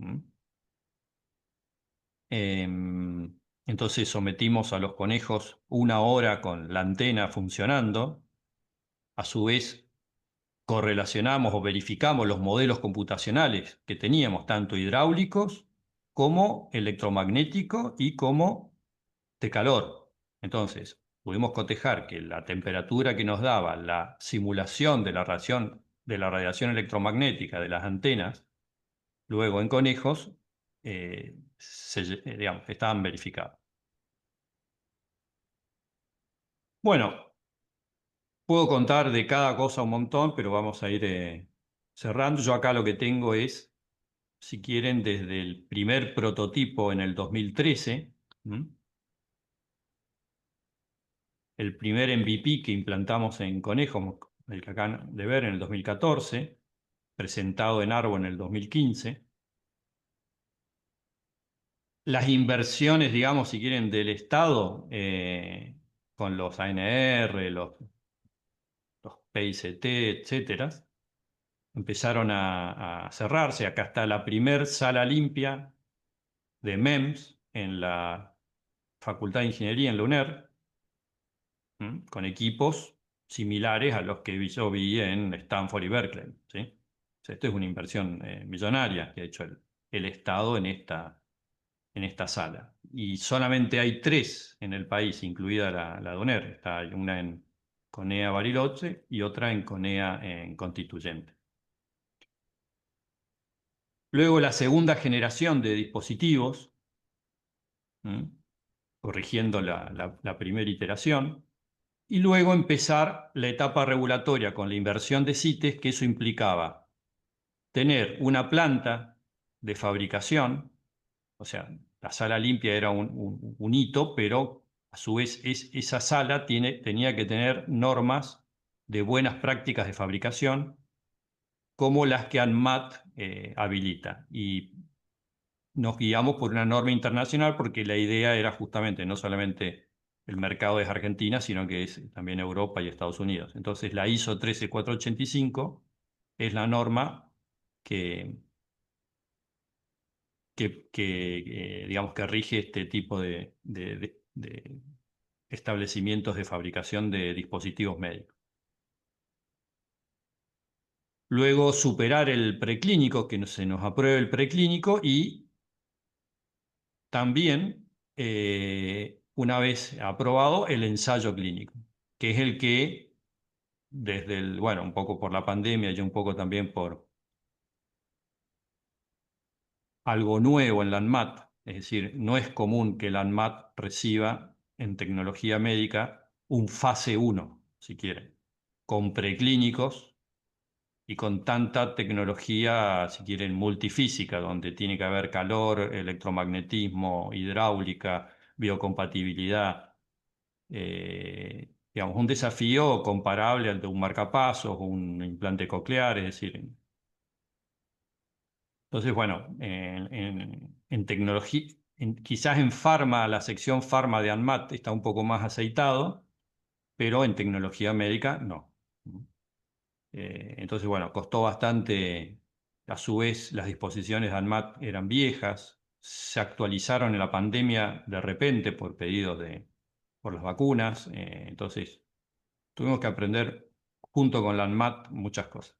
Entonces sometimos a los conejos 1 hora con la antena funcionando. A su vez, correlacionamos o verificamos los modelos computacionales que teníamos, tanto hidráulicos como electromagnéticos y como de calor. Entonces, pudimos cotejar que la temperatura que nos daba la simulación de la radiación electromagnética de las antenas, luego en conejos, digamos, estaban verificados. Bueno, puedo contar de cada cosa un montón, pero vamos a ir cerrando. Yo acá lo que tengo es, si quieren, desde el primer prototipo en el 2013, el primer MVP que implantamos en conejos, el que acaban de ver en el 2014, presentado en Arbo en el 2015. Las inversiones, digamos, si quieren, del Estado, con los ANR, los PICT, etcétera, empezaron a cerrarse. Acá está la primer sala limpia de MEMS en la Facultad de Ingeniería en la UNER, con equipos similares a los que yo vi en Stanford y Berkeley, ¿sí? O sea, esto es una inversión millonaria que ha hecho el Estado en esta sala. Y solamente hay 3 en el país, incluida la de UNER. Está una en CONEA Bariloche y otra en CONEA en Constituyente. Luego la segunda generación de dispositivos, ¿m? Corrigiendo la primera iteración. Y luego empezar la etapa regulatoria con la inversión de CITES, que eso implicaba tener una planta de fabricación, o sea, la sala limpia era un hito, pero a su vez esa sala tenía que tener normas de buenas prácticas de fabricación, como las que ANMAT habilita. Y nos guiamos por una norma internacional porque la idea era justamente no solamente el mercado es Argentina, sino que es también Europa y Estados Unidos. Entonces la ISO 13485 es la norma que, digamos que rige este tipo de establecimientos de fabricación de dispositivos médicos. Luego superar el preclínico, que se nos apruebe el preclínico, y también, una vez aprobado, el ensayo clínico, que es el que desde bueno, un poco por la pandemia y un poco también por algo nuevo en la ANMAT, es decir, no es común que la ANMAT reciba en tecnología médica un fase 1, si quieren, con preclínicos y con tanta tecnología, si quieren, multifísica, donde tiene que haber calor, electromagnetismo, hidráulica, biocompatibilidad. Digamos, un desafío comparable al de un marcapasos o un implante coclear, es decir. Entonces, bueno, en tecnología, quizás en farma, la sección farma de ANMAT está un poco más aceitado, pero en tecnología médica no. Entonces, bueno, costó bastante. A su vez, las disposiciones de ANMAT eran viejas, se actualizaron en la pandemia de repente por pedidos por las vacunas. Entonces, tuvimos que aprender junto con la ANMAT muchas cosas.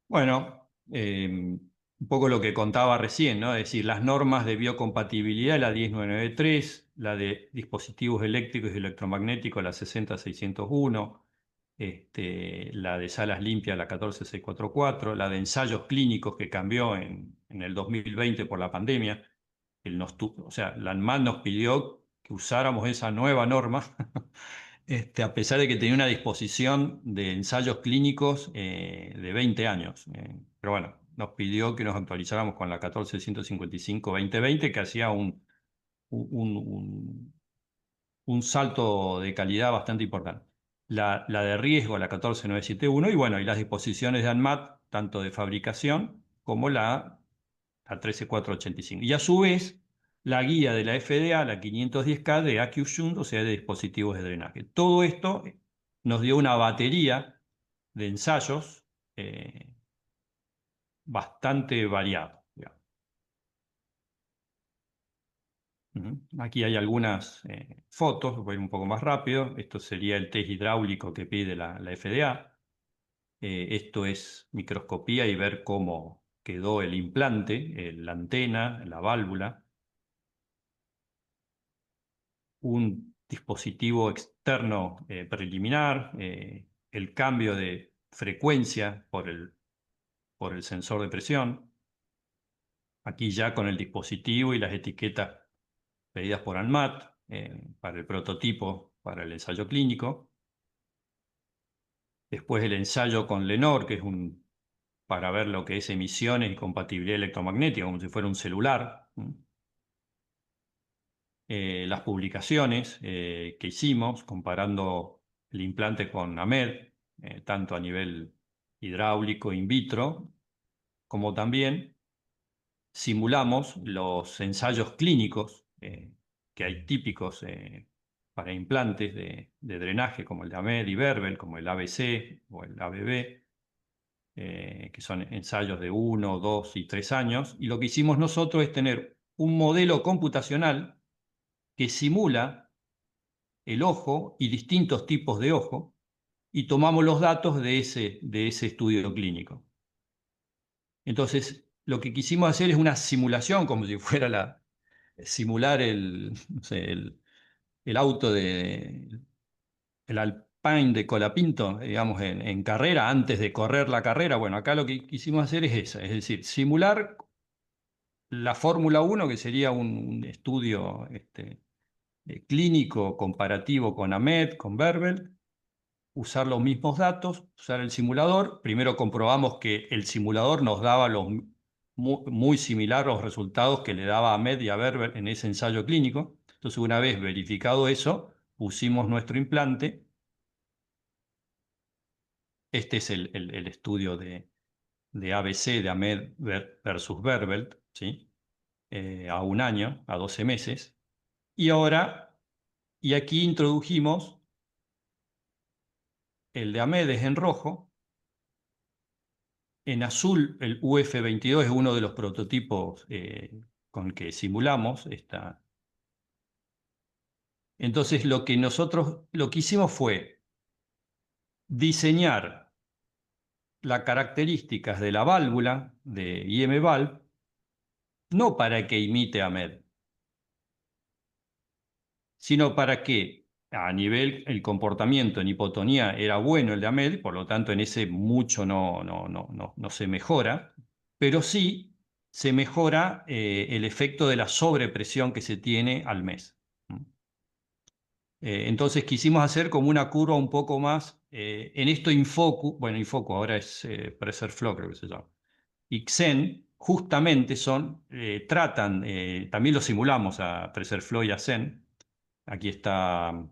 Bueno, un poco lo que contaba recién, ¿no? Es decir, las normas de biocompatibilidad, la 10993, la de dispositivos eléctricos y electromagnéticos, la 60601, la de salas limpias, la 14644, la de ensayos clínicos que cambió en el 2020 por la pandemia. O sea, la ANMAT nos pidió que usáramos esa nueva norma a pesar de que tenía una disposición de ensayos clínicos de 20 años. Pero bueno, nos pidió que nos actualizáramos con la 14155-2020, que hacía un, un- un salto de calidad bastante importante. La de riesgo, la 14971, y bueno, y las disposiciones de ANMAT, tanto de fabricación como la 13485. Y a su vez, la guía de la FDA, la 510K de AccuShunt, o sea, de dispositivos de drenaje. Todo esto nos dio una batería de ensayos bastante variado, digamos. Aquí hay algunas fotos, voy un poco más rápido. Esto sería el test hidráulico que pide la FDA. Esto es microscopía y ver cómo quedó el implante, la antena, la válvula. Un dispositivo externo preliminar, el cambio de frecuencia por el sensor de presión. Aquí ya con el dispositivo y las etiquetas pedidas por ANMAT para el prototipo, para el ensayo clínico. Después el ensayo con Lenor, que es para ver lo que es emisiones y compatibilidad electromagnética, como si fuera un celular. Las publicaciones que hicimos comparando el implante con AMED, tanto a nivel hidráulico in vitro, como también simulamos los ensayos clínicos que hay típicos para implantes de drenaje, como el de AMED y Verbel, como el ABC o el ABB, que son ensayos de 1, 2 y 3 años. Y lo que hicimos nosotros es tener un modelo computacional que simula el ojo y distintos tipos de ojo, y tomamos los datos de ese estudio clínico. Entonces, lo que quisimos hacer es una simulación, como si fuera simular no sé, el auto Paint de Colapinto, digamos, en carrera, antes de correr la carrera. Bueno, acá lo que quisimos hacer es esa, es decir, simular la Fórmula 1, que sería un estudio clínico comparativo con AMED, con Verbel, usar los mismos datos, usar el simulador. Primero comprobamos que el simulador nos daba muy similar los resultados que le daba a AMED y a Verbel en ese ensayo clínico. Entonces, una vez verificado eso, pusimos nuestro implante. Este es el estudio de ABC, de AMED versus Verbel, ¿sí? A un año, a 12 meses. Y aquí introdujimos el de AMED es en rojo. En azul, el UF22 es uno de los prototipos con que simulamos esta. Entonces, lo que hicimos fue diseñar las características de la válvula de IM-Valve, no para que imite a AMED, sino para que a nivel el comportamiento en hipotonía era bueno el de AMED, por lo tanto en ese mucho no se mejora, pero sí se mejora el efecto de la sobrepresión que se tiene al mes. Entonces quisimos hacer como una curva un poco más, en esto Infocu, bueno, Infocu ahora es PreserFlow, creo que se llama, y Xen justamente tratan, también lo simulamos a PreserFlow y a Xen. Aquí está,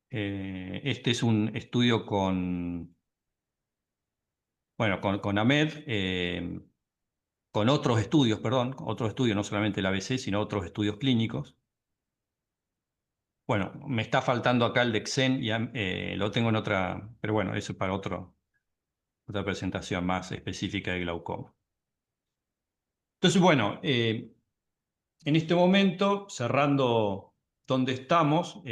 este es un estudio bueno, con AMED, con otros estudios, perdón, otros estudios, no solamente el ABC, sino otros estudios clínicos. Bueno, me está faltando acá el de Xen, lo tengo en otra, pero bueno, eso es para otra presentación más específica de glaucoma. Entonces, bueno, en este momento, cerrando donde estamos,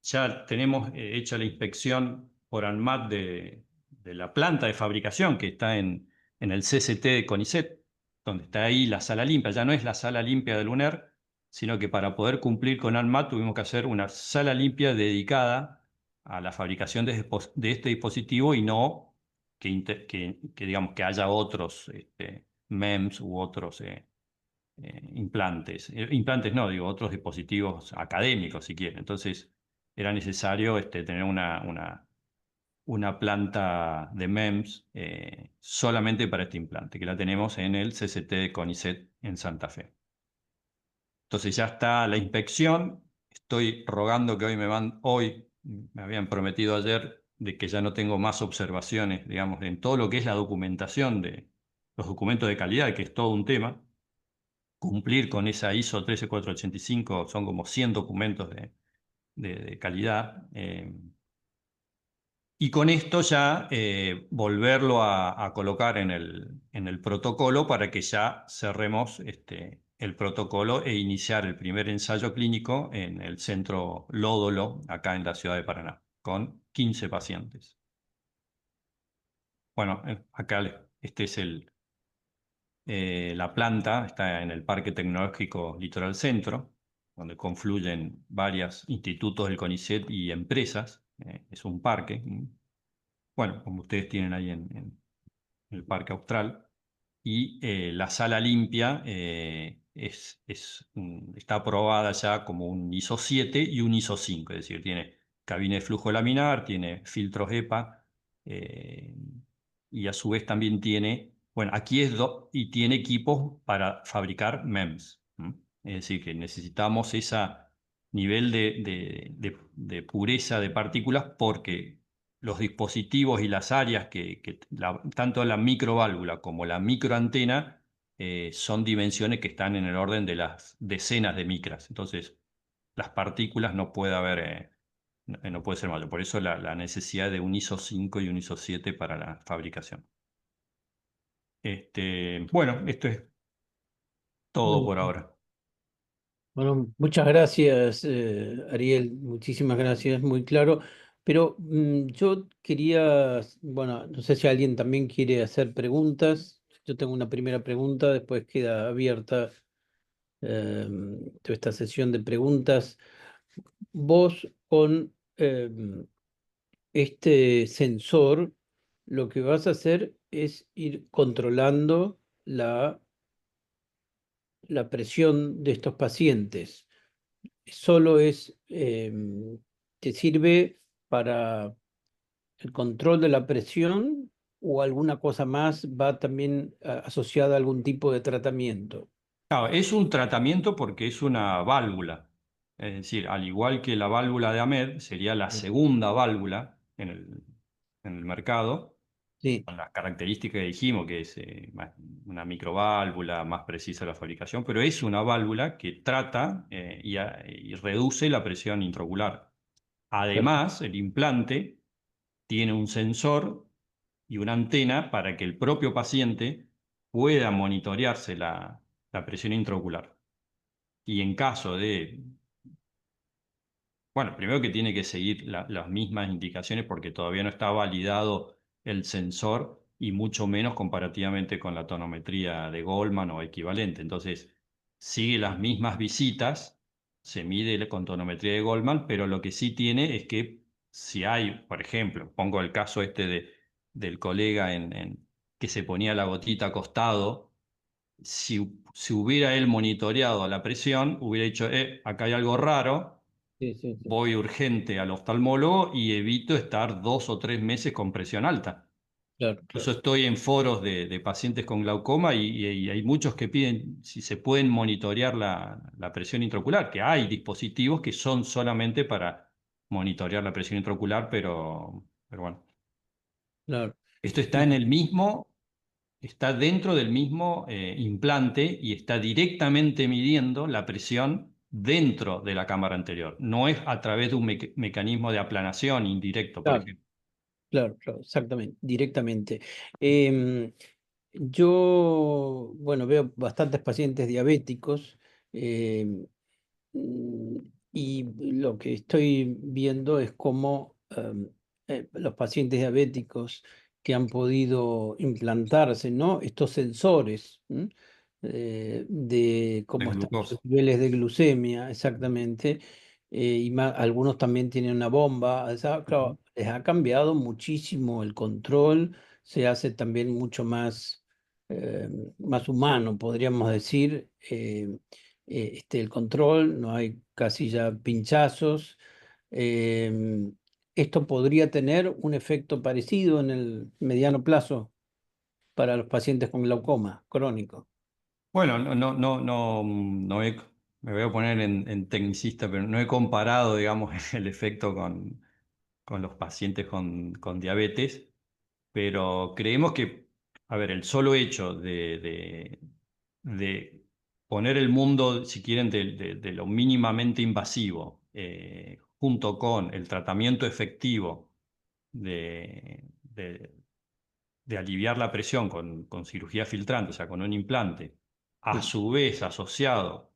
ya tenemos hecha la inspección por ANMAT de la planta de fabricación que está en el CCT de CONICET, donde está ahí la sala limpia. Ya no es la sala limpia del UNER, sino que para poder cumplir con ANMAT tuvimos que hacer una sala limpia dedicada a la fabricación de este dispositivo y no que digamos que haya otros MEMS u otros implantes. Implantes no, digo, otros dispositivos académicos, si quieren. Entonces, era necesario tener una planta de MEMS solamente para este implante, que la tenemos en el CCT de CONICET en Santa Fe. Entonces ya está la inspección. Estoy rogando que hoy me habían prometido ayer de que ya no tengo más observaciones, digamos, en todo lo que es la documentación de los documentos de calidad, que es todo un tema. Cumplir con esa ISO 13485 son como 100 documentos de calidad. Y con esto ya volverlo a colocar en el protocolo para que ya cerremos el protocolo e iniciar el primer ensayo clínico en el centro Lódolo, acá en la ciudad de Paraná, con 15 pacientes. Bueno, acá este es la planta, está en el Parque Tecnológico Litoral Centro, donde confluyen varios institutos del CONICET y empresas. Es un parque. Bueno, como ustedes tienen ahí en el Parque Austral. Y la sala limpia está aprobada ya como un ISO 7 y un ISO 5, es decir, tiene cabina de flujo laminar, tiene filtros EPA y a su vez también tiene, bueno, y tiene equipos para fabricar MEMS. Es decir, que necesitamos ese nivel de pureza de partículas porque los dispositivos y las áreas tanto la microválvula como la microantena son dimensiones que están en el orden de las decenas de micras. Entonces, las partículas no puede haber, no puede ser mayor. Por eso la necesidad de un ISO 5 y un ISO 7 para la fabricación. Bueno, esto es todo Bueno, por ahora. bueno, muchas gracias, Ariel, muchísimas gracias, muy claro. Pero yo quería, bueno, no sé si alguien también quiere hacer preguntas. Yo tengo una primera pregunta, después queda abierta toda esta sesión de preguntas. vos con este sensor lo que vas a hacer es ir controlando la presión de estos pacientes. Solo te sirve para el control de la presión o alguna cosa más va también asociada a algún tipo de tratamiento. Claro, es un tratamiento porque es una válvula. Es decir, al igual que la válvula de Ahmed, sería la segunda válvula en el mercado, Sí, con las características que dijimos, que es una microválvula, más precisa la fabricación, pero es una válvula que trata y reduce la presión intraocular. Además, el implante tiene un sensor y una antena para que el propio paciente pueda monitorearse la presión intraocular. Y en caso de, bueno, primero que tiene que seguir las mismas indicaciones porque todavía no está validado el sensor y mucho menos comparativamente con la tonometría de Goldman o equivalente. Entonces, sigue las mismas visitas, se mide con tonometría de Goldman, pero lo que sí tiene es que si hay, por ejemplo, pongo el caso este del colega que se ponía la gotita acostado, si hubiera él monitoreado la presión, hubiera dicho, acá hay algo raro, sí, sí, sí. voy urgente al oftalmólogo y evito estar 2 o 3 meses con presión alta. Claro, Incluso claro, estoy en foros de pacientes con glaucoma y hay muchos que piden si se pueden monitorear la presión intraocular, que hay dispositivos que son solamente para monitorear la presión intraocular, pero bueno, claro. esto está en Y el mismo. Está dentro del mismo implante y está directamente midiendo la presión dentro de la cámara anterior. No es a través de un mecanismo de aplanación indirecto, por claro, ejemplo. claro, claro, exactamente, directamente. Em, yo, bueno, veo bastantes pacientes diabéticos. em, Mm, Y lo que estoy viendo es cómo los pacientes diabéticos que han podido implantarse, ¿no? Estos sensores, de De cómo están glucosa. sus niveles de glucemia, exactamente, algunos también tienen una bomba, o sea, Ujú. claro, les ha cambiado muchísimo el control, se hace también mucho eh, más humano, podríamos decir. El control, no hay casi ya pinchazos. Eh, Esto podría tener un efecto parecido en el mediano plazo para los pacientes con glaucoma crónico. Bueno, me voy a poner en tecnicista, pero no he comparado, digamos, el efecto con los pacientes con diabetes. Pero creemos que, a ver, el solo hecho de poner el mundo, si quieren, de lo mínimamente invasivo, junto con el tratamiento efectivo de, de aliviar la presión con cirugía filtrante, o sea, con un implante, a Sí, su vez asociado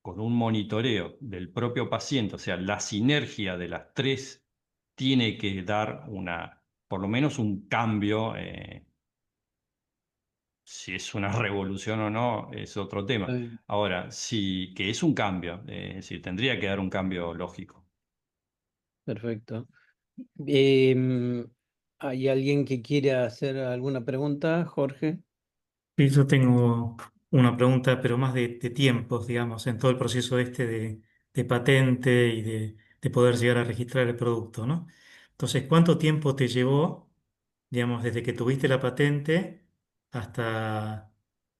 con un monitoreo del propio paciente, o sea, la sinergia de las tres tiene que dar por lo menos un cambio. Si es una revolución o no, es otro está tema. bien, Ahora, que es un cambio, sí, tendría que dar un cambio lógico. perfecto. Em, ¿Hay alguien que quiera hacer alguna pregunta, Jorge? Sí, yo tengo una pregunta, pero más de tiempos, digamos, en todo el proceso este de patente y de poder llegar a registrar el producto, ¿no? Entonces, ¿cuánto tiempo te llevó, digamos, desde que tuviste la patente hasta,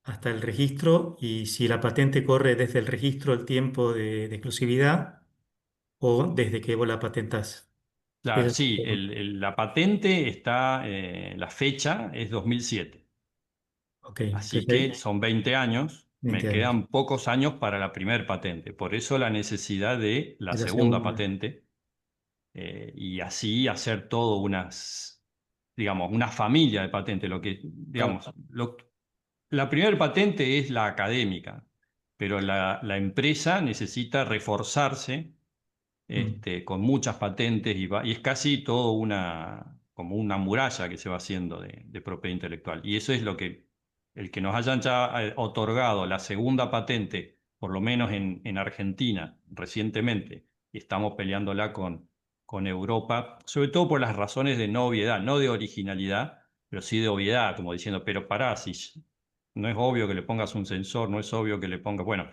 hasta el registro? Y si la patente corre desde el registro el tiempo de exclusividad o desde que vos la patentás. Esa Claro, es la sí, pregunta. la patente está, la fecha es 2007, Ok, así entonces que ahí son 20 años, 20 me años. quedan pocos años para la primer patente, por eso la necesidad de la Es la segunda segunda. patente y así hacer todo digamos, una familia de patentes, Claro, digamos, la primera patente es la académica, pero la empresa necesita reforzarse Mm. con muchas patentes y es casi todo como una muralla que se va haciendo de propiedad intelectual. Y eso es el que nos hayan ya otorgado la segunda patente, por lo menos en Argentina recientemente, y estamos peleándola con Europa, sobre todo por las razones de no obviedad, no de originalidad, pero sí de obviedad, como diciendo, pero pará, si no es obvio que le pongas un sensor, no es obvio que le pongas, bueno,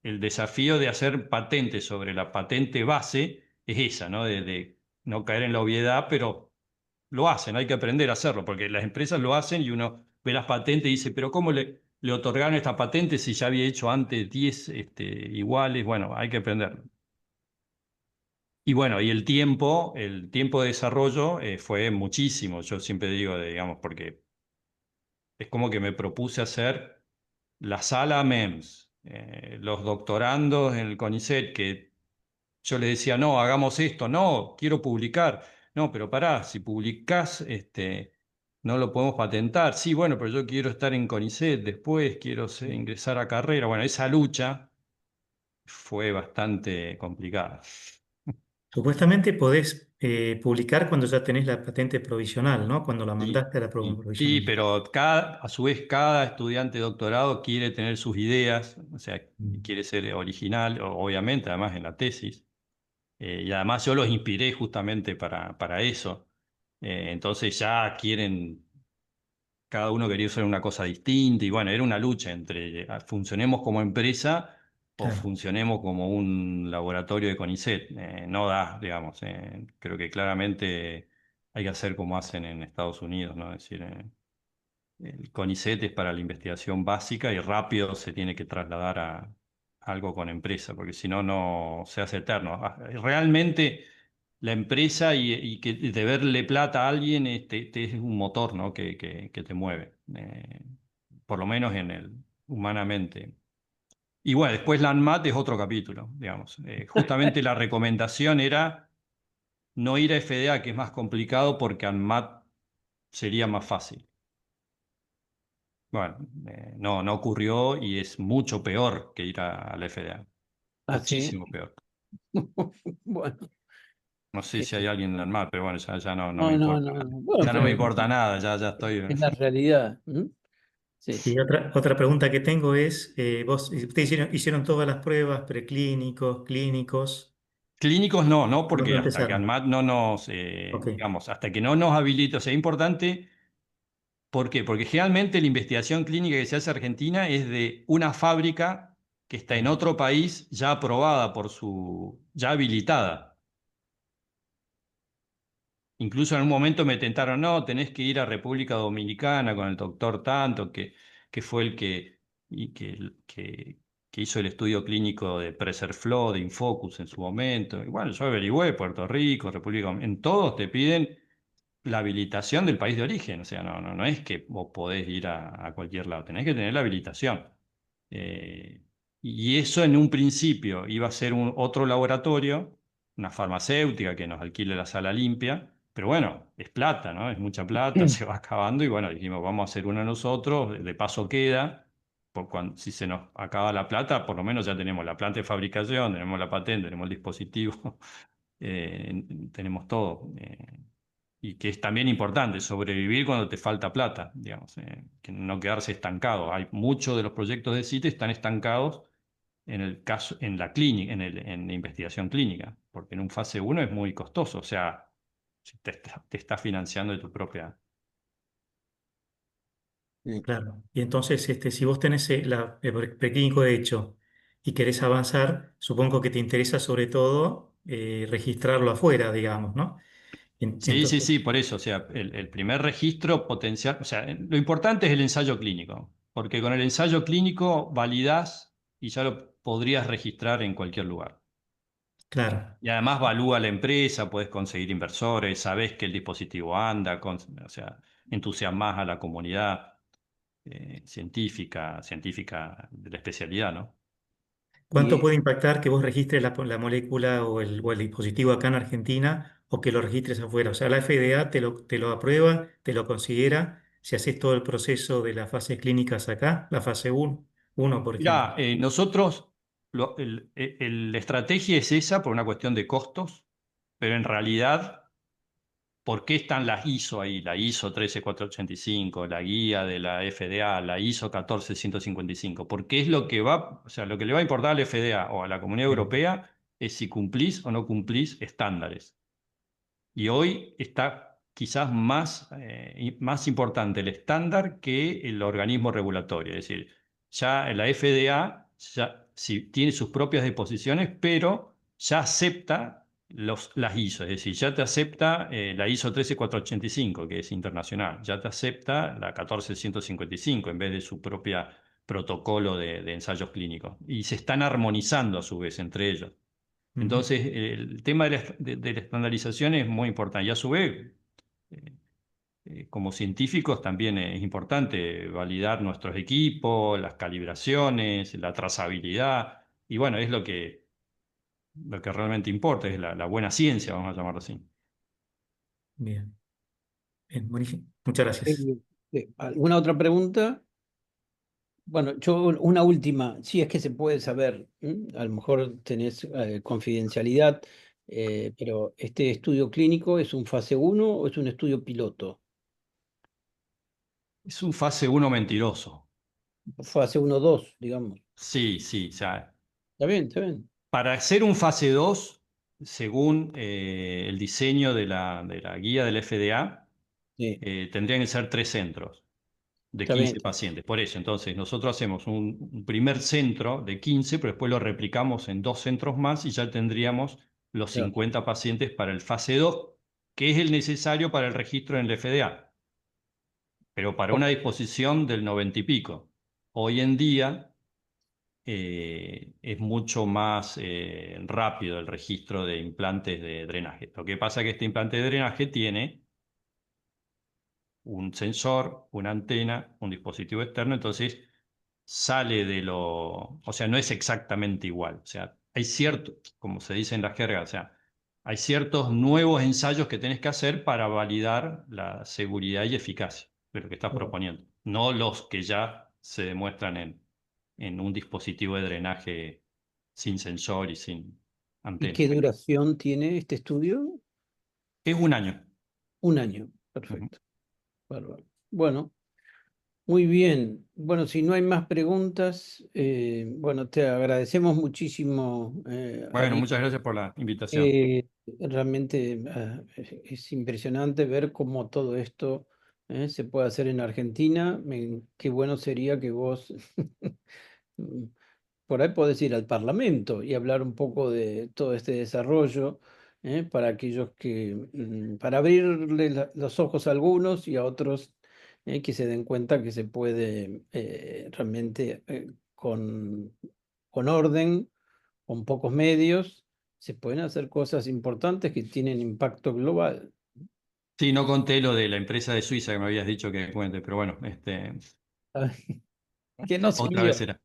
el desafío de hacer patentes sobre la patente base es esa, ¿no? De no caer en la obviedad, pero lo hacen, hay que aprender a hacerlo, porque las empresas lo hacen y uno ve las patentes y dice, pero ¿cómo le otorgaron esta patente si ya había hecho antes 10 iguales? Bueno, hay que aprender. Y bueno, y el tiempo de desarrollo fue muchísimo, yo siempre digo, digamos, porque es como que me propuse hacer la sala MEMS, los doctorandos en el CONICET, que yo les decía, no, hagamos esto, no, quiero publicar. No, pero pará, si publicás, no lo podemos patentar. Sí, bueno, pero yo quiero estar en CONICET después, quiero ingresar a carrera. Bueno, esa lucha fue bastante complicada. Supuestamente podés publicar cuando ya tenés la patente provisional, ¿no? Cuando la Sí, mandaste a la sí, provisional. pero a su vez cada estudiante de doctorado quiere tener sus ideas, o sea, Mm. quiere ser original, obviamente, además en la tesis. Y además yo los inspiré justamente para eso. Entonces ya quieren, cada uno quería hacer una cosa distinta y bueno, era una lucha entre funcionemos como empresa o Claro. funcionemos como un laboratorio de CONICET. No da, digamos. Creo que claramente hay que hacer como hacen en Estados Unidos, ¿no? Es decir, el CONICET es para la investigación básica y rápido se tiene que trasladar a algo con empresa, porque si no, no se hace eterno. Realmente la empresa y que deberle plata a alguien es un motor, ¿no? que te mueve, por lo menos humanamente. Y bueno, después la ANMAT es otro capítulo, digamos. Justamente la recomendación era no ir a FDA, que es más complicado, porque ANMAT sería más fácil. Bueno, no ocurrió y es mucho peor que ir a la FDA. Ah, sí. Muchísimo peor. Bueno, No sé si hay eh, alguien normal, pero bueno, ya no me no, no, importa. no, no. Bueno, Ya no me pero importa nada, ya estoy. es la realidad. Sí. Y otra pregunta que tengo es, ustedes hicieron todas las pruebas, preclínicos, clínicos, Clínicos no, ¿cuándo porque hasta que empezaron? ANMAT no nos, Ok, digamos, hasta que no nos habilite, o sea, es importante, ¿por qué? Porque generalmente la investigación clínica que se hace en Argentina es de una fábrica que está en bien. otro país ya aprobada ya habilitada. Incluso en un momento me tentaron, no, tenés que ir a República Dominicana con el doctor Tanto, que fue el y que hizo el estudio clínico de PreserFlow, de Infocus en su momento. Y bueno, yo averigüé, Puerto Rico, República Dominicana, en todos te piden la habilitación del país de origen. O sea, no es que vos podés ir a cualquier lado, tenés que tener la habilitación. Eh, y eso en un principio iba a ser otro laboratorio, una farmacéutica que nos alquile la sala limpia, pero bueno, es plata, ¿no? Es mucha plata, se va acabando y bueno, dijimos, vamos a hacer una nosotros, de paso queda, si se nos acaba la plata, por lo menos ya tenemos la planta de fabricación, tenemos la patente, tenemos el dispositivo, tenemos todo. Y que es también importante sobrevivir cuando te falta plata, digamos, que no quedarse estancado. Hay muchos de los proyectos de CITE están estancados en el caso, en la clínica, en la investigación clínica, porque en un fase uno es muy costoso, o sea, si te está financiando de tu propia. Sí. Claro. Y entonces, si vos tenés el preclínico hecho y querés avanzar, supongo que te interesa sobre todo registrarlo afuera, digamos, ¿no? Sí, sí, Entonces, sí, por eso, o sea, el primer registro potencial, o sea, lo importante es el ensayo clínico, porque con el ensayo clínico validás y ya lo podrías registrar en cualquier lugar. claro. Y además valúa la empresa, puedes conseguir inversores, sabes que el dispositivo anda, o sea, entusiasmas a la comunidad científica de la especialidad, ¿no? ¿Cuánto Y puede impactar que vos registres la molécula o el dispositivo acá en Argentina o que lo registres afuera? O sea, la FDA te lo aprueba, te lo considera si haces todo el proceso de las fases clínicas acá, la fase uno, por ejemplo. Mirá, nosotros, la estrategia es esa por una cuestión de costos, pero en realidad, ¿por qué están las ISO ahí? La ISO 13485, la guía de la FDA, la ISO 14155. Porque es lo que va, o sea, lo que le va a importar a la FDA o a la Comunidad Bien. Europea es si cumplís o no cumplís estándares. Y hoy está quizás más importante el estándar que el organismo regulatorio. Es decir, ya la FDA ya, sí, tiene sus propias disposiciones, pero ya acepta las ISO. Es decir, ya te acepta la ISO 13485, que es internacional. Ya te acepta la 14155 en vez de su propio protocolo de ensayos clínicos. Y se están armonizando a su vez entre ellos. Ujú. Entonces, el tema de la estandarización es muy importante. Y a su vez, eh, como científicos también es importante validar nuestros equipos, las calibraciones, la trazabilidad. Y bueno, es lo que realmente importa, es la buena ciencia, vamos a llamarlo así. Bien, bien, buenísimo. Muchas gracias. ¿Alguna otra pregunta? Bueno, yo una última, si es que se puede saber, a lo mejor tenés confidencialidad, pero ¿este estudio clínico es un fase uno o es un estudio piloto? Es un fase uno mentiroso. Fase uno 2 digamos. Sí, sí. O sea, Está bien, está bien. para hacer un fase 2, según el diseño de la guía del FDA, Sí, tendrían que ser 3 centros de está bien. 15 pacientes. Por eso, entonces, nosotros hacemos un primer centro de 15, pero después lo replicamos en 2 centros más y ya tendríamos los Claro. 50 pacientes para el fase 2, que es el necesario para el registro en el FDA, pero para Ok. una disposición del 90 y pico. Hoy en día es mucho más rápido el registro de implantes de drenaje. Lo que pasa es que este implante de drenaje tiene un sensor, una antena, un dispositivo externo, entonces sale o sea, no es exactamente igual. O sea, hay cierto, como se dice en la jerga, o sea, hay ciertos nuevos ensayos que tenés que hacer para validar la seguridad y eficacia de lo que estás proponiendo, no los que ya se demuestran en un dispositivo de drenaje sin sensor y sin ¿Y antena. qué duración tiene este estudio? Es un año. Un año. Ujú. Perfecto. Bárbaro. Bueno, muy bien. Bueno, si no hay más preguntas, bueno, te agradecemos muchísimo, Bueno, Ariel. muchas gracias por la invitación. Realmente es impresionante ver cómo todo esto se puede hacer en Argentina. Qué bueno sería que vos por ahí podés ir al Parlamento y hablar un poco de todo este desarrollo, para aquellos para abrirle los ojos a algunos y a otros, que se den cuenta que se puede realmente con orden, con pocos medios, se pueden hacer cosas importantes que tienen impacto global. Sí, no conté lo de la empresa de Suiza que me habías dicho que cuente, pero bueno, Que no otra vez salió. será.